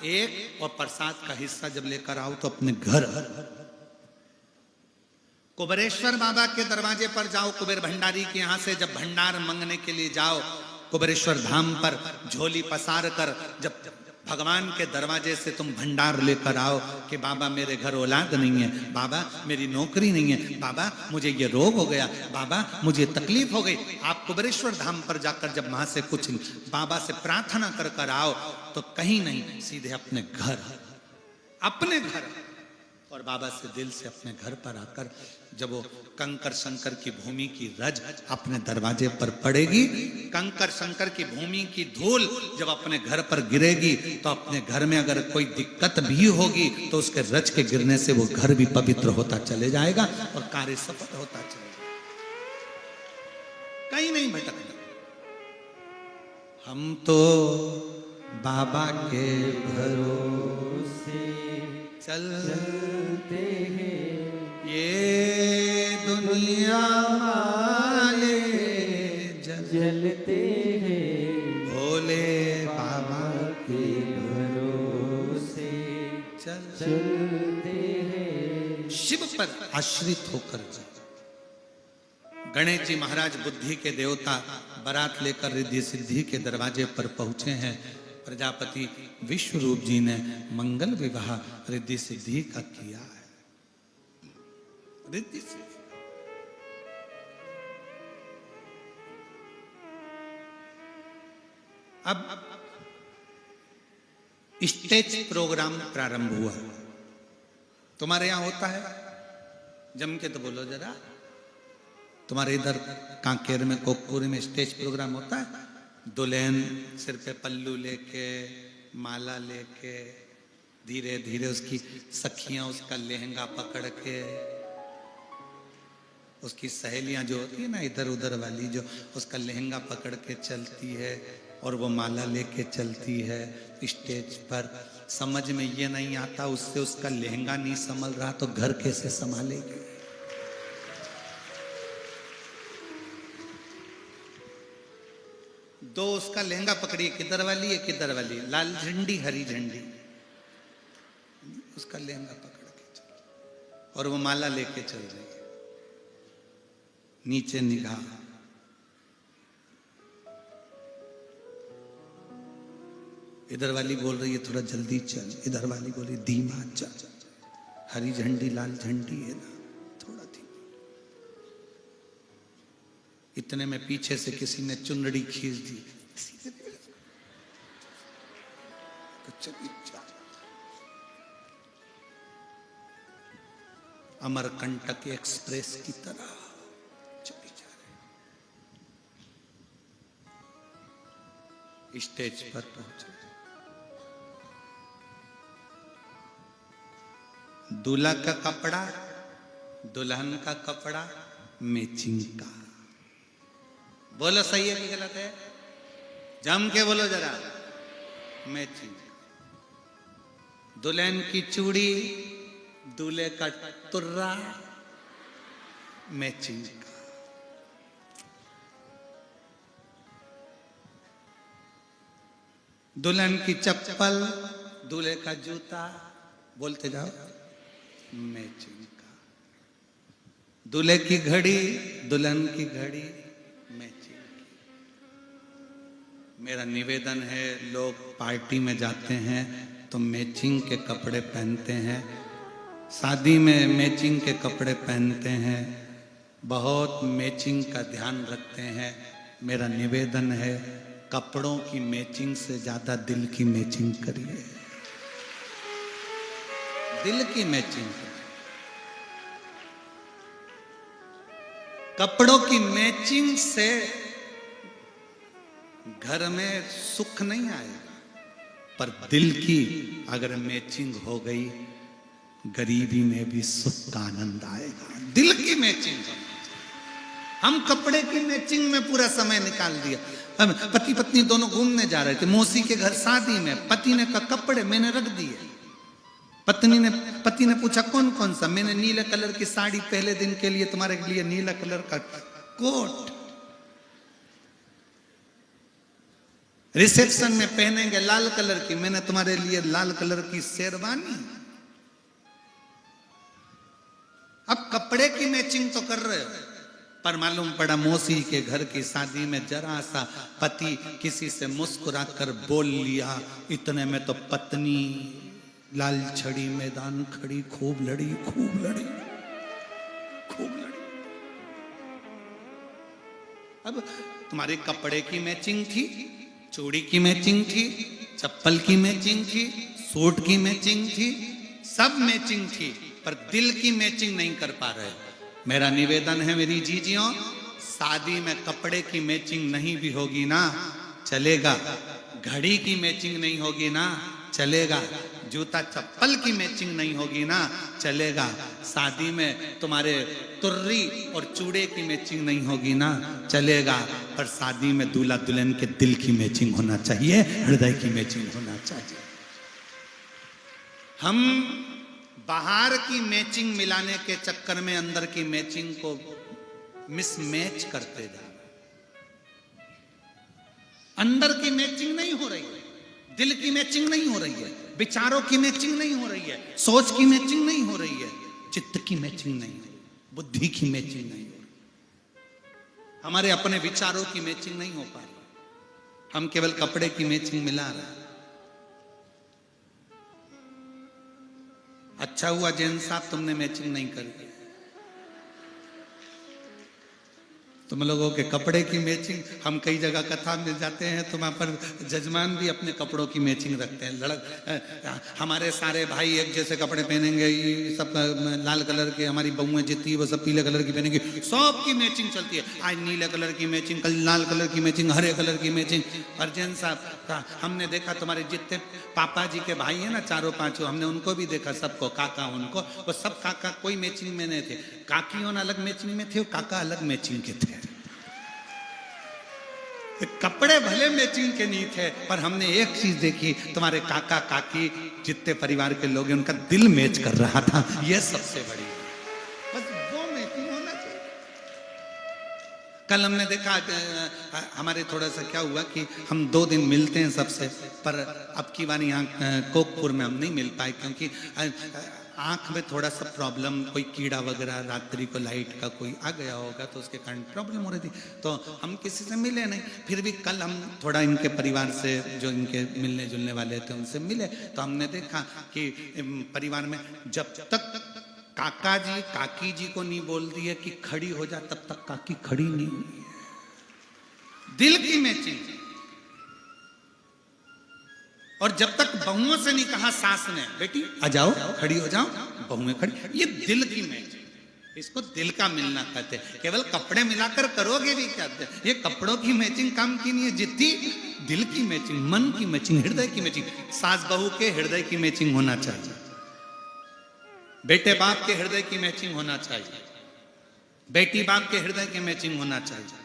एक और प्रसाद का हिस्सा जब लेकर आओ तो अपने घर कुबेरेश्वर बाबा के दरवाजे पर जाओ, कुबेर भंडारी के यहां से जब भंडार मांगने के लिए जाओ, कुबेरेश्वर धाम पर झोली पसार कर जब भगवान के दरवाजे से तुम भंडार लेकर आओ कि बाबा मेरे घर औलाद नहीं है, बाबा मेरी नौकरी नहीं है, बाबा मुझे ये रोग हो गया, बाबा मुझे तकलीफ हो गई। आप कुबेरेश्वर धाम पर जाकर जब वहां से कुछ बाबा से प्रार्थना कर कर आओ तो कहीं नहीं, सीधे अपने घर, अपने घर, और बाबा से दिल से अपने घर पर आकर जब वो कंकर शंकर की भूमि की रज अपने दरवाजे पर पड़ेगी, कंकर शंकर की भूमि की धूल जब अपने घर पर गिरेगी तो अपने घर में अगर कोई दिक्कत भी होगी तो उसके रज के गिरने से वो घर भी पवित्र होता चले जाएगा और कार्य सफल होता चले जाएगा। कहीं नहीं भटकना। हम तो बाबा के भरोसे चलते हैं, ये दुनिया वाले जलते हैं, भोले बाबा के भरोसे चलते हैं। शिव पर आश्रित होकर जी। गणेश जी महाराज बुद्धि के देवता बारात लेकर रिद्धि सिद्धि के दरवाजे पर पहुंचे हैं। प्रजापति विश्वरूप जी ने मंगल विवाह रिद्धि सिद्धि का किया है। रिद्धि सिद्धि अब स्टेज प्रोग्राम प्रारंभ हुआ। तुम्हारे यहां होता है? जम के तो बोलो जरा। तुम्हारे इधर कांकेर में, कोकपुर में स्टेज प्रोग्राम होता है? दुल्हन सिर पे पल्लू लेके, माला लेके, धीरे धीरे उसकी सखियां उसका लहंगा पकड़ के, उसकी सहेलियां जो होती है ना इधर उधर वाली, जो उसका लहंगा पकड़ के चलती है और वो माला लेके चलती है स्टेज पर। समझ में ये नहीं आता, उससे उसका लहंगा नहीं संभल रहा तो घर कैसे संभालेगी। दो उसका लहंगा पकड़ी, किधर वाली है किधर वाली, लाल झंडी हरी झंडी, उसका लहंगा पकड़ के चल और वो माला लेके चल रही है। नीचे निगाह, इधर वाली बोल रही है थोड़ा जल्दी चल, इधर वाली बोल रही धीमा चल, हरी झंडी लाल झंडी है ना, थोड़ा धीमा। इतने में पीछे से किसी ने चुनड़ी खींच दी, अमरकंटक एक्सप्रेस की तरह चली जा रही। स्टेज पर पहुंचे, दूल्हा का कपड़ा दुल्हन का कपड़ा मैचिंग का। बोलो सही है कि गलत है, जम के बोलो जरा। मैचिंग, दुल्हन की चूड़ी दूल्हे का तुर्रा मैचिंग का। दुल्हन की चप्पल दूल्हे का जूता, बोलते जाओ, मैचिंग का। दूल्हे की घड़ी दुल्हन की घड़ी मैचिंग की। मेरा निवेदन है, लोग पार्टी में जाते हैं तो मैचिंग के कपड़े पहनते हैं, शादी में मैचिंग के कपड़े पहनते हैं, बहुत मैचिंग का ध्यान रखते हैं। मेरा निवेदन है, कपड़ों की मैचिंग से ज्यादा दिल की मैचिंग करिए। दिल की मैचिंग, कपड़ों की मैचिंग से घर में सुख नहीं आएगा, पर दिल की अगर मैचिंग हो गई, गरीबी में भी सुख का आनंद आएगा। दिल की मैचिंग, हम कपड़े की मैचिंग में पूरा समय निकाल दिया। हम पति पत्नी दोनों घूमने जा रहे थे, मौसी के घर शादी में, पति ने कहा कपड़े मैंने रख दिए। पति ने पूछा कौन कौन सा, मैंने नीले कलर की साड़ी, पहले दिन के लिए तुम्हारे लिए नीला कलर का कोट, रिसेप्शन में पहनेंगे लाल कलर की, मैंने तुम्हारे लिए लाल कलर की शेरवानी। अब कपड़े की मैचिंग तो कर रहे हो, पर मालूम पड़ा मौसी के घर की शादी में जरा सा पति किसी से मुस्कुरा कर बोल लिया, इतने में तो पत्नी लाल छड़ी मैदान खड़ी, खूब लड़ी खूब लड़ी खूब लड़ी। अब तुम्हारे कपड़े की मैचिंग थी, चूड़ी की मैचिंग थी, चप्पल की मैचिंग थी, सूट की मैचिंग थी, सब मैचिंग थी, पर दिल की मैचिंग नहीं कर पा रहे। मेरा निवेदन है मेरी जीजियों, शादी में कपड़े की मैचिंग नहीं भी होगी ना चलेगा, घड़ी की मैचिंग नहीं होगी ना चलेगा, जूता चप्पल की मैचिंग नहीं होगी ना चलेगा, शादी में तुम्हारे तुर्री और चूड़े की मैचिंग नहीं होगी ना चलेगा, पर शादी में दूल्हा दुल्हन के दिल की मैचिंग होना चाहिए, हृदय की मैचिंग होना चाहिए। हम बाहर की मैचिंग मिलाने के चक्कर में अंदर की मैचिंग को मिसमैच करते जा रहे, अंदर की मैचिंग नहीं हो रही है, दिल की मैचिंग नहीं हो रही है, विचारों की मैचिंग नहीं हो रही है, सोच की मैचिंग नहीं हो रही है, चित्त की मैचिंग नहीं हो रही, बुद्धि की मैचिंग नहीं हो रही, हमारे अपने विचारों की मैचिंग नहीं हो पा रही, हम केवल कपड़े की मैचिंग मिला रहे हैं। अच्छा हुआ जैन साहब तुमने मैचिंग नहीं करी, तुम लोगों के कपड़े की मैचिंग, हम कई जगह कथा में जाते हैं तो वहाँ पर जजमान भी अपने कपड़ों की मैचिंग रखते हैं। हमारे सारे भाई एक जैसे कपड़े पहनेंगे, ये सब लाल कलर के, हमारी बहुएं जितनी वो सब पीले कलर की पहनेंगी, सब की मैचिंग चलती है। आज नीले कलर की मैचिंग, कल लाल कलर की मैचिंग, हरे कलर की मैचिंग। अर्जन साहब हमने देखा तुम्हारे जितने पापा जी के भाई है ना, चारों पांचों, हमने उनको भी देखा, सबको, काका उनको, वो सब काका कोई मैचिंग में नहीं थे। काकियों अलग मैचिंग में थे और काका अलग मैचिंग के थे। कपड़े भले मैचिंग के नहीं थे, पर हमने एक चीज देखी, तुम्हारे काका काकी जितने परिवार के लोग हैं उनका दिल मैच कर रहा था, यह सबसे बड़ी बस वो मैचिंग होना चाहिए। कल हमने देखा हमारे थोड़ा सा क्या हुआ कि हम 2 दिन मिलते हैं सबसे, पर अब की बार यहाँ कोकपुर में हम नहीं मिल पाए क्योंकि आंख में थोड़ा सा प्रॉब्लम, कोई कीड़ा वगैरह रात्रि को लाइट का कोई आ गया होगा तो उसके कारण प्रॉब्लम हो रही थी, तो हम किसी से मिले नहीं। फिर भी कल हम थोड़ा इनके परिवार से, जो इनके मिलने जुलने वाले थे उनसे मिले, तो हमने देखा कि परिवार में जब तक काका जी काकी जी को नहीं बोल दिए कि खड़ी हो जा, तब तक काकी खड़ी नहीं हुई। दिल की मैचिंग। और जब तक बहुओं से नहीं कहा सास ने, बेटी आ जाओ, खड़ी हो जाओ, बहुएं खड़ी, ये दिल की मैचिंग, इसको दिल का मिलना कहते हैं। केवल कपड़े मिलाकर करोगे भी क्या, ये कपड़ों की मैचिंग काम की नहीं है, जितनी दिल की मैचिंग, मन की मैचिंग, हृदय की मैचिंग। सास बहू के हृदय की मैचिंग होना चाहिए, बेटे बाप के हृदय की मैचिंग होना चाहिए, बेटी बाप के हृदय की मैचिंग होना चाहिए,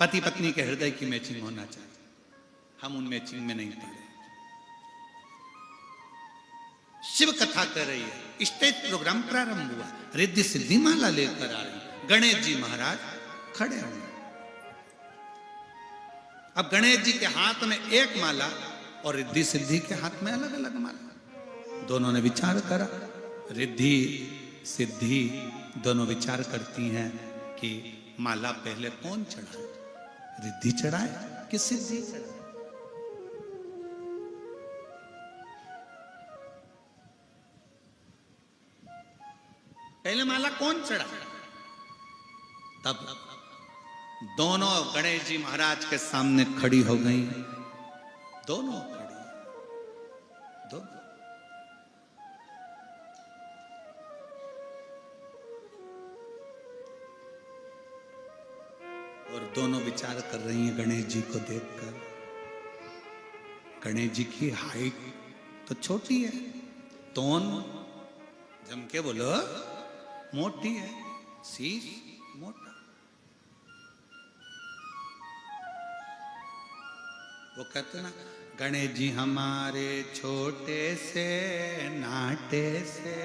पति पत्नी के हृदय की मैचिंग होना चाहिए। हम उन मैचिंग में नहीं पड़े। शिव कथा कर रही है, स्टेज प्रोग्राम प्रारंभ हुआ, रिद्धि सिद्धि माला लेकर आ रही, गणेश जी महाराज खड़े हुए। अब गणेश जी के हाथ में एक माला और रिद्धि सिद्धि के हाथ में अलग अलग माला। दोनों ने विचार करा, रिद्धि सिद्धि दोनों विचार करती हैं कि माला पहले कौन चढ़ाए, रिद्धि चढ़ाए कि सिद्धि चढ़ाए। पहले माला कौन चढ़ाए? तब दोनों गणेश जी महाराज के सामने खड़ी हो गई, दोनों खड़ी, दोनों। और दोनों विचार कर रही हैं गणेश जी को देखकर। गणेश जी की हाइट तो छोटी है, तोन जम के बोलो मोटी है, शीश मोटा। वो कहते ना, गणेश जी हमारे छोटे से नाटे से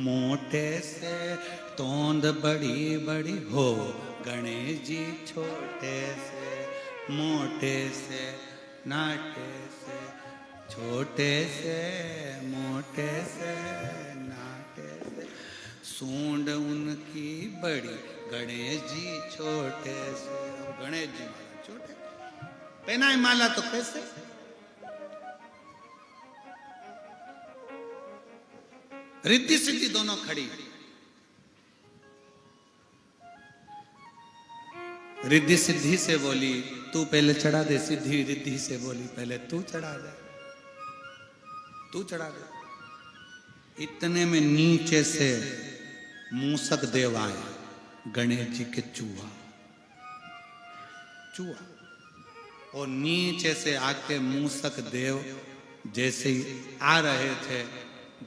मोटे से तोंद बड़ी बड़ी हो, गणेश जी छोटे से मोटे से नाटे से, छोटे से मोटे से नाटे से, सूंड उनकी बड़ी, गणेश जी छोटे से। गणेश जी महाराज छोटे, पहना है माला तो कैसे? रिद्धि सिद्धि दोनों खड़ी। रिद्धि सिद्धि से बोली तू पहले चढ़ा दे, सिद्धि रिद्धि से बोली पहले तू चढ़ा दे, तू चढ़ा दे। इतने में नीचे से मूसक देव आए, गणेश जी के चूहा, चूहा, और नीचे से आके मूसक देव जैसे ही आ रहे थे,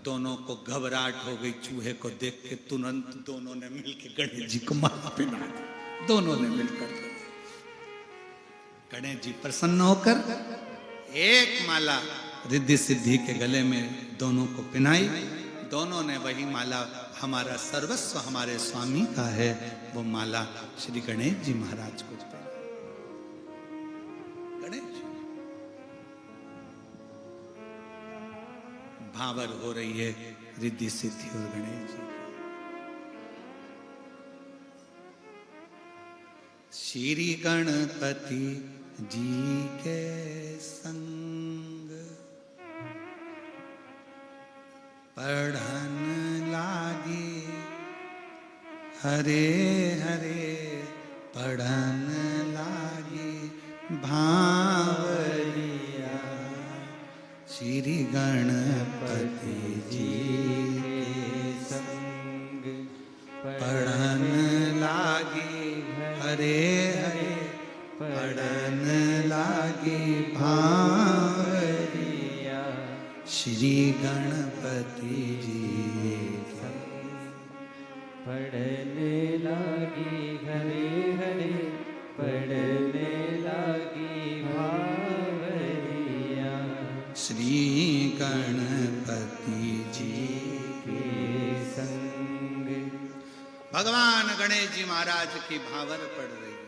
दोनों को घबराहट हो गई चूहे को देख के। तुरंत दोनों ने मिलकर गणेश जी को माला पहना दी, दोनों ने मिलकर। गणेश जी प्रसन्न होकर एक माला रिद्धि सिद्धि के गले में दोनों को पहनाई। दोनों ने वही माला, हमारा सर्वस्व हमारे स्वामी का है, वो माला श्री गणेश जी महाराज को पहनाई। गणेश भावर हो रही है रिद्धि सिद्धि और गणेश जी। श्री गणपति जी के संग पढ़न लागी, हरे हरे पढ़न लागी भावरिया श्री गणपति जी के संग पढ़न लागी हरे हरे पढ़न लागी भावरिया श्री गणपति जी पढ़ने लागी हरे हरे पढ़ने लागी भावरिया श्री गणपति जी के संग। भगवान गणेश जी महाराज की भावर पड़ रही है,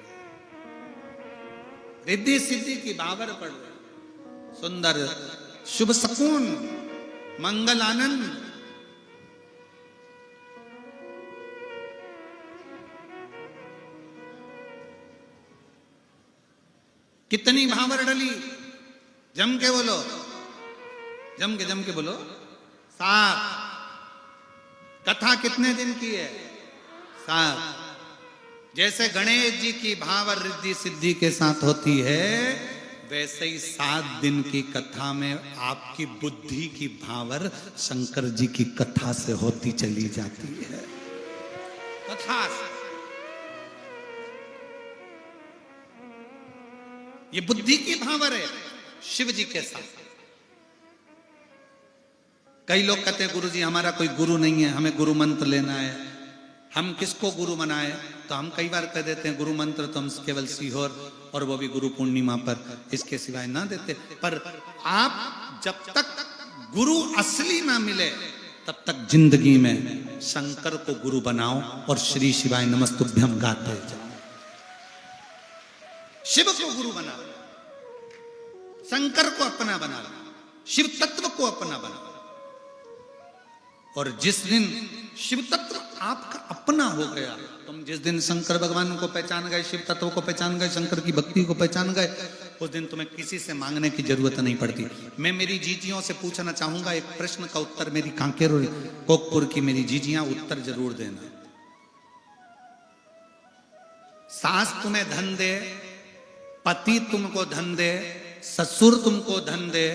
रिद्धि सिद्धि की भावर पड़ रही है, सुंदर शुभ सकून मंगल आनंद। कितनी भावर डली, जम के बोलो, जम के बोलो। 7 कथा कितने दिन की है? 7। जैसे गणेश जी की भावर रिद्धि सिद्धि के साथ होती है, वैसे ही 7 दिन की कथा में आपकी बुद्धि की भावर शंकर जी की कथा से होती चली जाती है। कथा से ये बुद्धि की भावर है शिव जी के साथ। कई लोग कहते हैं गुरु जी हमारा कोई गुरु नहीं है, हमें गुरु मंत्र लेना है, हम किसको गुरु बनाए? तो हम कई बार कह देते हैं गुरु मंत्र तो हम केवल सीहोर और वो भी गुरु पूर्णिमा पर, इसके सिवाय ना देते। पर आप जब तक गुरु असली ना मिले तब तक जिंदगी में शंकर को गुरु बनाओ और श्री शिवाय नमस्तुभ्यम गाते जाओ। शिव को गुरु बना, शंकर को अपना बना, शिव तत्व को अपना बना। और जिस दिन शिव तत्व आपका अपना हो गया, तुम जिस दिन शंकर भगवान को पहचान गए, शिव तत्व को पहचान गए, शंकर की भक्ति को पहचान गए, उस दिन तुम्हें किसी से मांगने की जरूरत नहीं पड़ती। मैं मेरी जीजियों से पूछना चाहूंगा एक प्रश्न का उत्तर, मेरी कांकेर और कोकपुर की मेरी जीजियां उत्तर जरूर देना। सास तुम्हें धन दे, पति तुमको धन दे, ससुर तुमको धन दे,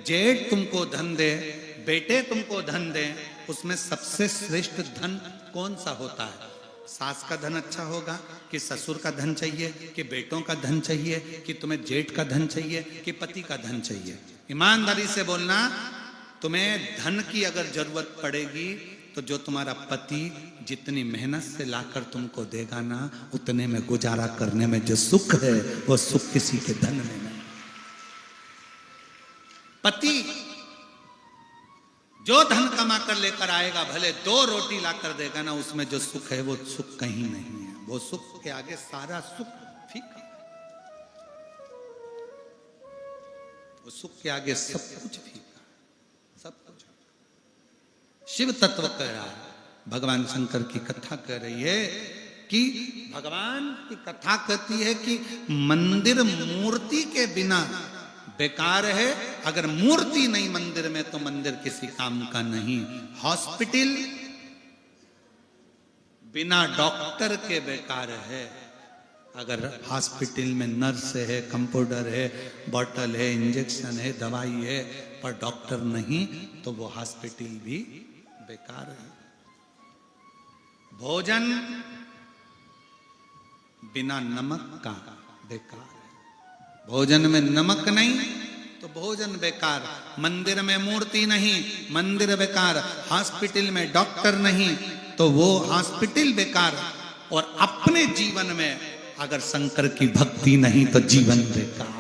जेठ तुमको धन दे, बेटे तुमको धन दे, उसमें सबसे श्रेष्ठ धन कौन सा होता है? सास का धन अच्छा होगा कि ससुर का धन चाहिए कि बेटों का धन चाहिए कि तुम्हें जेठ का धन चाहिए कि पति का धन चाहिए? ईमानदारी से बोलना। तुम्हें धन की अगर जरूरत पड़ेगी तो जो तुम्हारा पति जितनी मेहनत से लाकर तुमको देगा ना, उतने में गुजारा करने में जो सुख है वो सुख किसी के धन में नहीं। पति जो धन कमा कर लेकर आएगा, भले 2 रोटी लाकर देगा ना, उसमें जो सुख है वो सुख कहीं नहीं है। वो सुख के आगे सारा सुख फीका, वो सुख के आगे सब कुछ फीका, सब कुछ। शिव तत्व कह रहा है, भगवान शंकर की कथा कह रही है कि भगवान की कथा कहती है कि मंदिर मूर्ति के बिना बेकार है। अगर मूर्ति नहीं मंदिर में तो मंदिर किसी काम का नहीं। हॉस्पिटल बिना डॉक्टर के बेकार है। अगर हॉस्पिटल में नर्स है, कंपाउंडर है, बॉटल है, इंजेक्शन है, दवाई है, पर डॉक्टर नहीं तो वो हॉस्पिटल भी बेकार है। भोजन बिना नमक का बेकार है। भोजन में नमक नहीं तो भोजन बेकार। मंदिर में मूर्ति नहीं, मंदिर बेकार। हॉस्पिटल में डॉक्टर नहीं तो वो हॉस्पिटल बेकार। और अपने जीवन में अगर शंकर की भक्ति नहीं तो जीवन बेकार।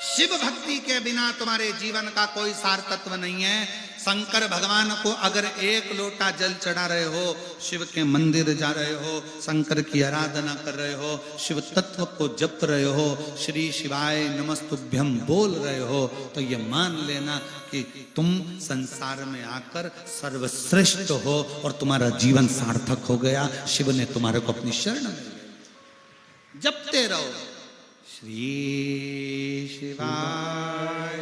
शिव भक्ति के बिना तुम्हारे जीवन का कोई सार तत्व नहीं है। शंकर भगवान को अगर 1 लोटा जल चढ़ा रहे हो, शिव के मंदिर जा रहे हो, शंकर की आराधना कर रहे हो, शिव तत्व को जप रहे हो, श्री शिवाय नमस्तुभ्यम बोल रहे हो, तो ये मान लेना कि तुम संसार में आकर सर्वश्रेष्ठ हो और तुम्हारा जीवन सार्थक हो गया। शिव ने तुम्हारे को अपनी शरण में जपते रहो। श्री शिवाय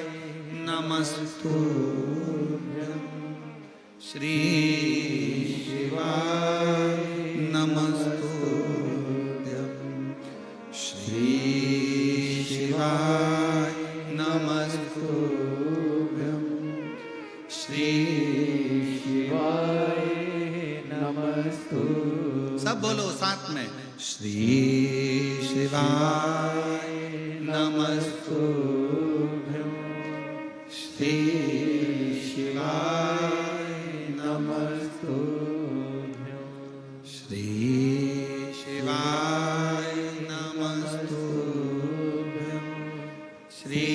नमस्तुभ्यं, श्री शिवाय नमस्तुभ्यं। में श्री शिवाय नमस्तुभ्यं, श्री शिवाय नमस्तुभ्यं, श्री शिवाय नमस्तुभ्यं, श्री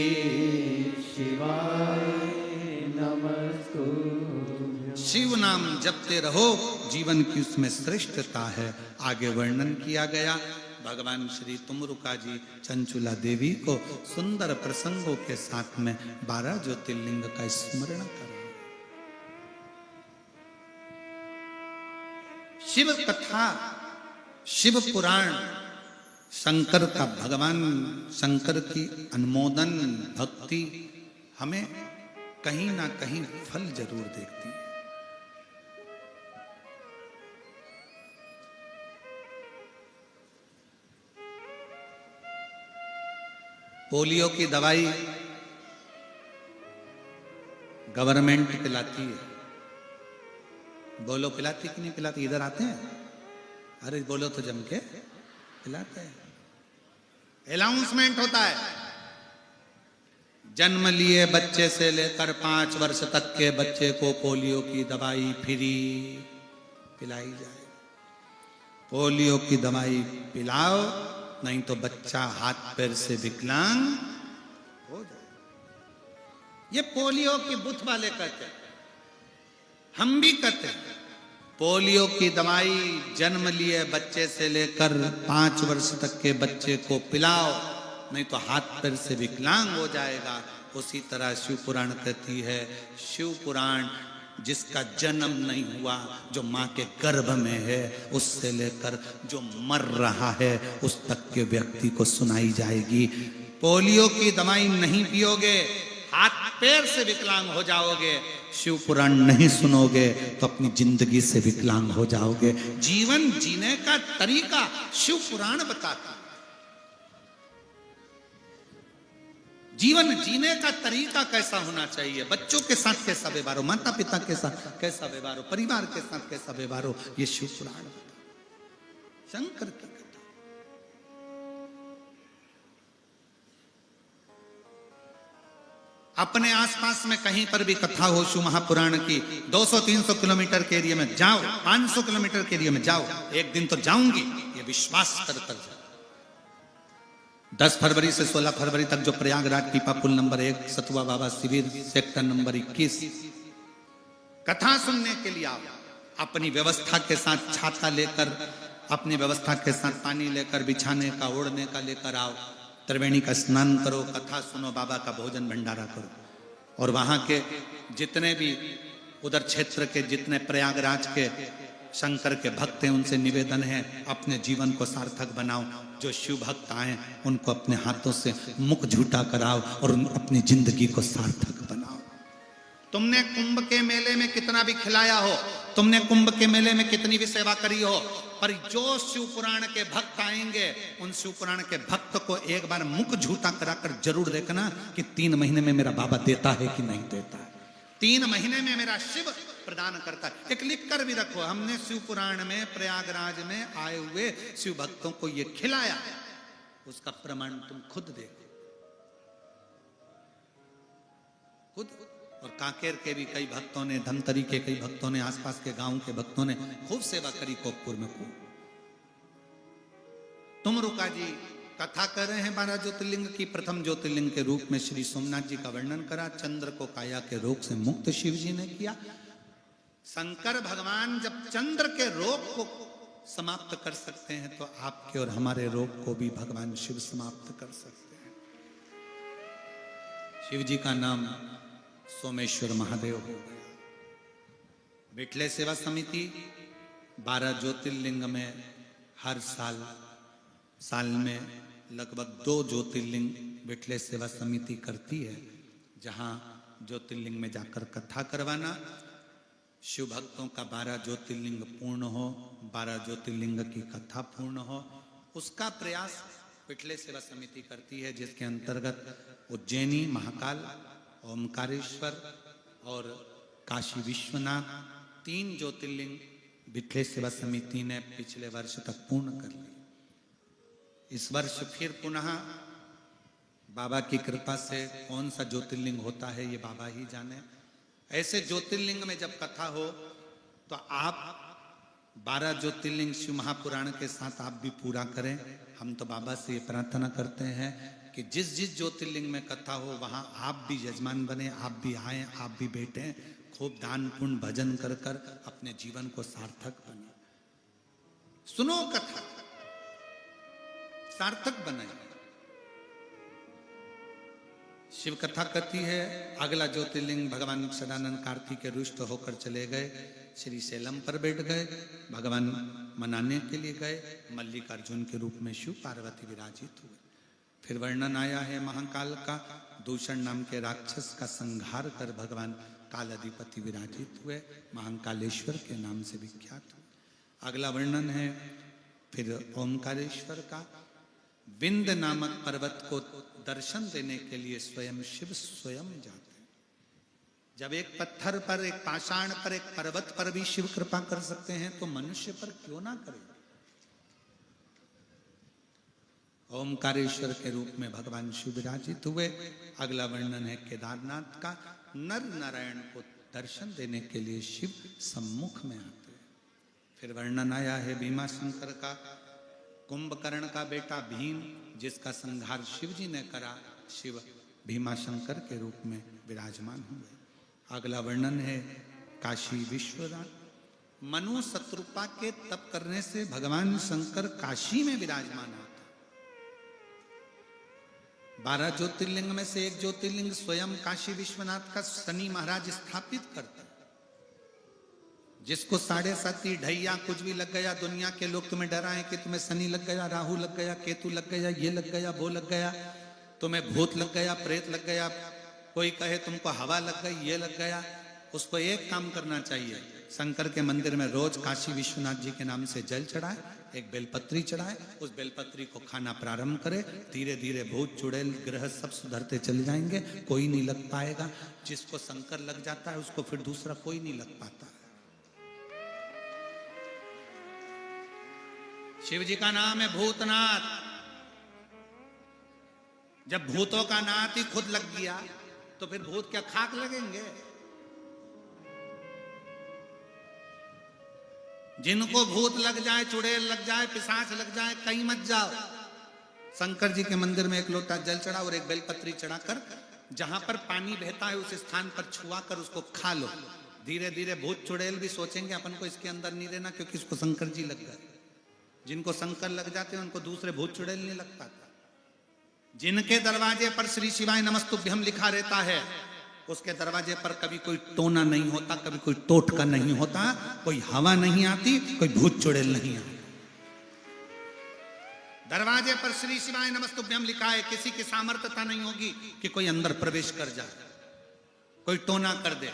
शिवाय नमस्तुभ्यं। शिव नाम जपते रहो, जीवन की उसमें श्रेष्ठता है। आगे वर्णन किया गया भगवान श्री तुमरुका जी चंचुला देवी को सुंदर प्रसंगों के साथ में 12 ज्योतिर्लिंग का स्मरण करो। शिव कथा, शिव पुराण, शंकर का, भगवान शंकर की अनुमोदन भक्ति हमें कहीं ना कहीं फल जरूर देती है। पोलियो की दवाई गवर्नमेंट पिलाती है। बोलो पिलाती कि नहीं पिलाती? इधर आते हैं, अरे बोलो तो जम के पिलाते हैं। अनाउंसमेंट होता है, जन्म लिए बच्चे से लेकर 5 वर्ष तक के बच्चे को पोलियो की दवाई फ्री पिलाई जाए। पोलियो की दवाई पिलाओ, नहीं तो बच्चा हाथ पैर से विकलांग हो जाए। ये पोलियो की बुथ वाले कहते हैं, हम भी कहते हैं। पोलियो की दवाई जन्म लिए बच्चे से लेकर 5 वर्ष तक के बच्चे को पिलाओ, नहीं तो हाथ पैर से विकलांग हो जाएगा। उसी तरह शिव पुराण कहती है, शिव पुराण जिसका जन्म नहीं हुआ, जो मां के गर्भ में है, उससे लेकर जो मर रहा है उस तक के व्यक्ति को सुनाई जाएगी। पोलियो की दवाई नहीं पियोगे, हाथ पैर से विकलांग हो जाओगे। शिव पुराण नहीं सुनोगे तो अपनी जिंदगी से विकलांग हो जाओगे। जीवन जीने का तरीका शिव पुराण बताता है। जीवन जीने का तरीका कैसा होना चाहिए, बच्चों के साथ कैसा व्यवहार हो, माता पिता के साथ कैसा व्यवहार हो, परिवार के साथ कैसा व्यवहार हो, ये शिव पुराण बताता। शंकर की कथा। अपने आसपास में कहीं पर भी कथा हो शिव महापुराण की, 200-300 किलोमीटर के एरिया में जाओ, 500 किलोमीटर के एरिया में जाओ, एक दिन तो जाऊंगी, ये विश्वास कर कर जाओ। 10 फरवरी से 16 फरवरी तक जो प्रयागराज पीपा पुल नंबर 1 सतुआ बाबा शिविर सेक्टर नंबर 21 कथा सुनने के लिए आओ। अपनी व्यवस्था के साथ छाता लेकर, अपनी व्यवस्था के साथ पानी लेकर, बिछाने का ओढ़ने का लेकर आओ। त्रिवेणी का स्नान करो, कथा सुनो, बाबा का भोजन भंडारा करो। और वहां के जितने भी उधर क्षेत्र के जितने प्रयागराज के शंकर के भक्त हैं, उनसे निवेदन है अपने जीवन को सार्थक बनाओ। जो शिव भक्त आए उनको अपने हाथों से मुख झूठा कराओ और अपनी जिंदगी को सार्थक बनाओ। तुमने कुंभ के मेले में कितना भी खिलाया हो, तुमने कुंभ के मेले में कितनी भी सेवा करी हो, पर जो शिव पुराण के भक्त आएंगे, उन शिव पुराण के भक्त को एक बार मुख झूठा कराकर जरूर देखना कि 3 महीने में मेरा बाबा देता है कि नहीं देता है, 3 महीने में मेरा शिव प्रदान करता है। एक लिख कर भी रखो, हमने शिव पुराण में प्रयागराज में आए हुए शिव भक्तों को ये खिलाया है, उसका प्रमाण तुम खुद देखो, खुद। और कांकेर के भी कई भक्तों ने, धमतरी के कई भक्तों ने, आसपास के गांव के भक्तों ने खूब सेवा करी कोकपुर में खूब। तुमरुका जी कथा कर रहे हैं 12 ज्योतिर्लिंग की। प्रथम ज्योतिर्लिंग के रूप में श्री सोमनाथ जी का वर्णन करा। चंद्र को काया के रोग से मुक्त शिव जी ने किया। शंकर भगवान जब चंद्र के रोग को समाप्त कर सकते हैं तो आपके और हमारे रोग को भी भगवान शिव समाप्त कर सकते हैं। शिव जी का नाम सोमेश्वर महादेव हो गया। बिटले सेवा समिति 12 ज्योतिर्लिंग में हर साल में लगभग 2 ज्योतिर्लिंग बिटले सेवा समिति करती है, जहां ज्योतिर्लिंग में जाकर कथा करवाना, शिव भक्तों का 12 ज्योतिर्लिंग पूर्ण हो, 12 ज्योतिर्लिंग की कथा पूर्ण हो, उसका प्रयास बिटले सेवा समिति करती है, जिसके अंतर्गत उज्जैनी महाकाल, ओमकारेश्वर और काशी विश्वनाथ 3 ज्योतिर्लिंग भिथले सेवा समिति ने पिछले वर्ष तक पूर्ण कर ली। इस वर्ष फिर पुनः बाबा की कृपा से कौन सा ज्योतिर्लिंग होता है ये बाबा ही जाने। ऐसे ज्योतिर्लिंग में जब कथा हो तो आप 12 ज्योतिर्लिंग शिव महापुराण के साथ आप भी पूरा करें। हम तो बाबा से ये प्रार्थना करते हैं कि जिस जिस ज्योतिर्लिंग में कथा हो वहां आप भी यजमान बने, आप भी आए, आप भी बैठे, खूब दान पुण्य भजन कर कर अपने जीवन को सार्थक बने। सुनो कथा, सार्थक बनाए। शिव कथा कहती है अगला ज्योतिर्लिंग भगवान सदानंद कार्तिक रुष्ट होकर चले गए, श्री शैलम पर बैठ गए, भगवान मनाने के लिए गए, मल्लिकार्जुन के रूप में शिव पार्वती विराजित हुए। फिर वर्णन आया है महाकाल का, दूषण नाम के राक्षस का संहार कर भगवान कालाधिपति विराजित हुए, महाकालेश्वर के नाम से विख्यात हुए। अगला वर्णन है फिर ओमकारेश्वर का। विंद नामक पर्वत को दर्शन देने के लिए स्वयं शिव स्वयं जाते हैं। जब एक पत्थर पर, एक पाषाण पर, एक पर्वत पर भी शिव कृपा कर सकते हैं तो मनुष्य पर क्यों ना करें। ओमकारेश्वर के रूप में भगवान शिव विराजित हुए। अगला वर्णन है केदारनाथ का। नर नारायण को दर्शन देने के लिए शिव सम्मुख में आते हैं। फिर वर्णन आया है भीमाशंकर का। कुंभकर्ण का बेटा भीम, जिसका संहार शिव जी ने करा, शिव भीमाशंकर के रूप में विराजमान हुए। अगला वर्णन है काशी विश्वनाथ। मनु शत्रुपा के तप करने से भगवान शंकर काशी में विराजमान होता। 12 ज्योतिर्लिंग में से एक ज्योतिर्लिंग स्वयं काशी विश्वनाथ का शनि महाराज स्थापित करता। जिसको 7.5 ढैया कुछ भी लग गया, दुनिया के लोग तुम्हें डराएं कि तुम्हें शनि लग गया, राहु लग गया, केतु लग गया, ये लग गया, वो लग गया, तुम्हें भूत लग गया, प्रेत लग गया, कोई कहे तुमको हवा लग गई, ये लग गया, उसको एक काम करना चाहिए, शंकर के मंदिर में रोज काशी विश्वनाथ जी के नाम से जल चढ़ाए, एक बेलपत्री चढ़ाए, उस बेलपत्री को खाना प्रारंभ करे। धीरे धीरे भूत चुड़ैल ग्रह सब सुधरते चले जाएंगे, कोई नहीं लग पाएगा। जिसको शंकर लग जाता है उसको फिर दूसरा कोई नहीं लग पाता। शिव जी का नाम है भूतनाथ। जब भूतों का नाथ ही खुद लग गया तो फिर भूत क्या खाक लगेंगे। जिनको भूत लग जाए, चुड़ैल लग जाए, पिशाच लग जाए, कहीं मत जाओ। शंकर जी के मंदिर में एक लोटा जल चढ़ा और एक बेलपत्री चढ़ाकर जहां पर पानी बहता है उस स्थान पर छुआ कर उसको खा लो। धीरे धीरे भूत चुड़ैल भी सोचेंगे अपन को इसके अंदर नहीं रहना, क्योंकि इसको शंकर जी लग गए। जिनको शंकर लग जाते हैं उनको दूसरे भूत चुड़ैल नहीं लग पाता। जिनके दरवाजे पर श्री शिवाय नमस्तुभ्यम लिखा रहता है उसके दरवाजे पर कभी कोई टोना नहीं होता, कभी कोई टोटका नहीं होता, कोई हवा नहीं आती, कोई भूत चुड़ैल नहीं आती। दरवाजे पर श्री शिवाय नमस्तुभ्यम लिखा है, किसी की सामर्थ्यता नहीं होगी कि कोई अंदर प्रवेश कर जाए, कोई टोना कर दे।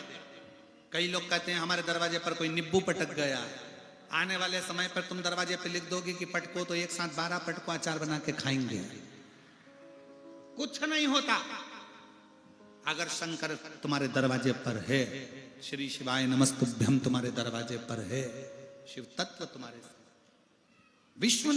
कई लोग कहते हैं हमारे दरवाजे पर कोई निब्बू पटक गया है। आने वाले समय पर तुम दरवाजे पे लिख दोगे कि पटको तो एक साथ 12 पटको अचार बना के खाएंगे, कुछ नहीं होता। अगर शंकर तुम्हारे दरवाजे पर है, श्री शिवाय नमस्तुभ्यम तुम्हारे दरवाजे पर है, शिव तत्व तुम्हारे विश्व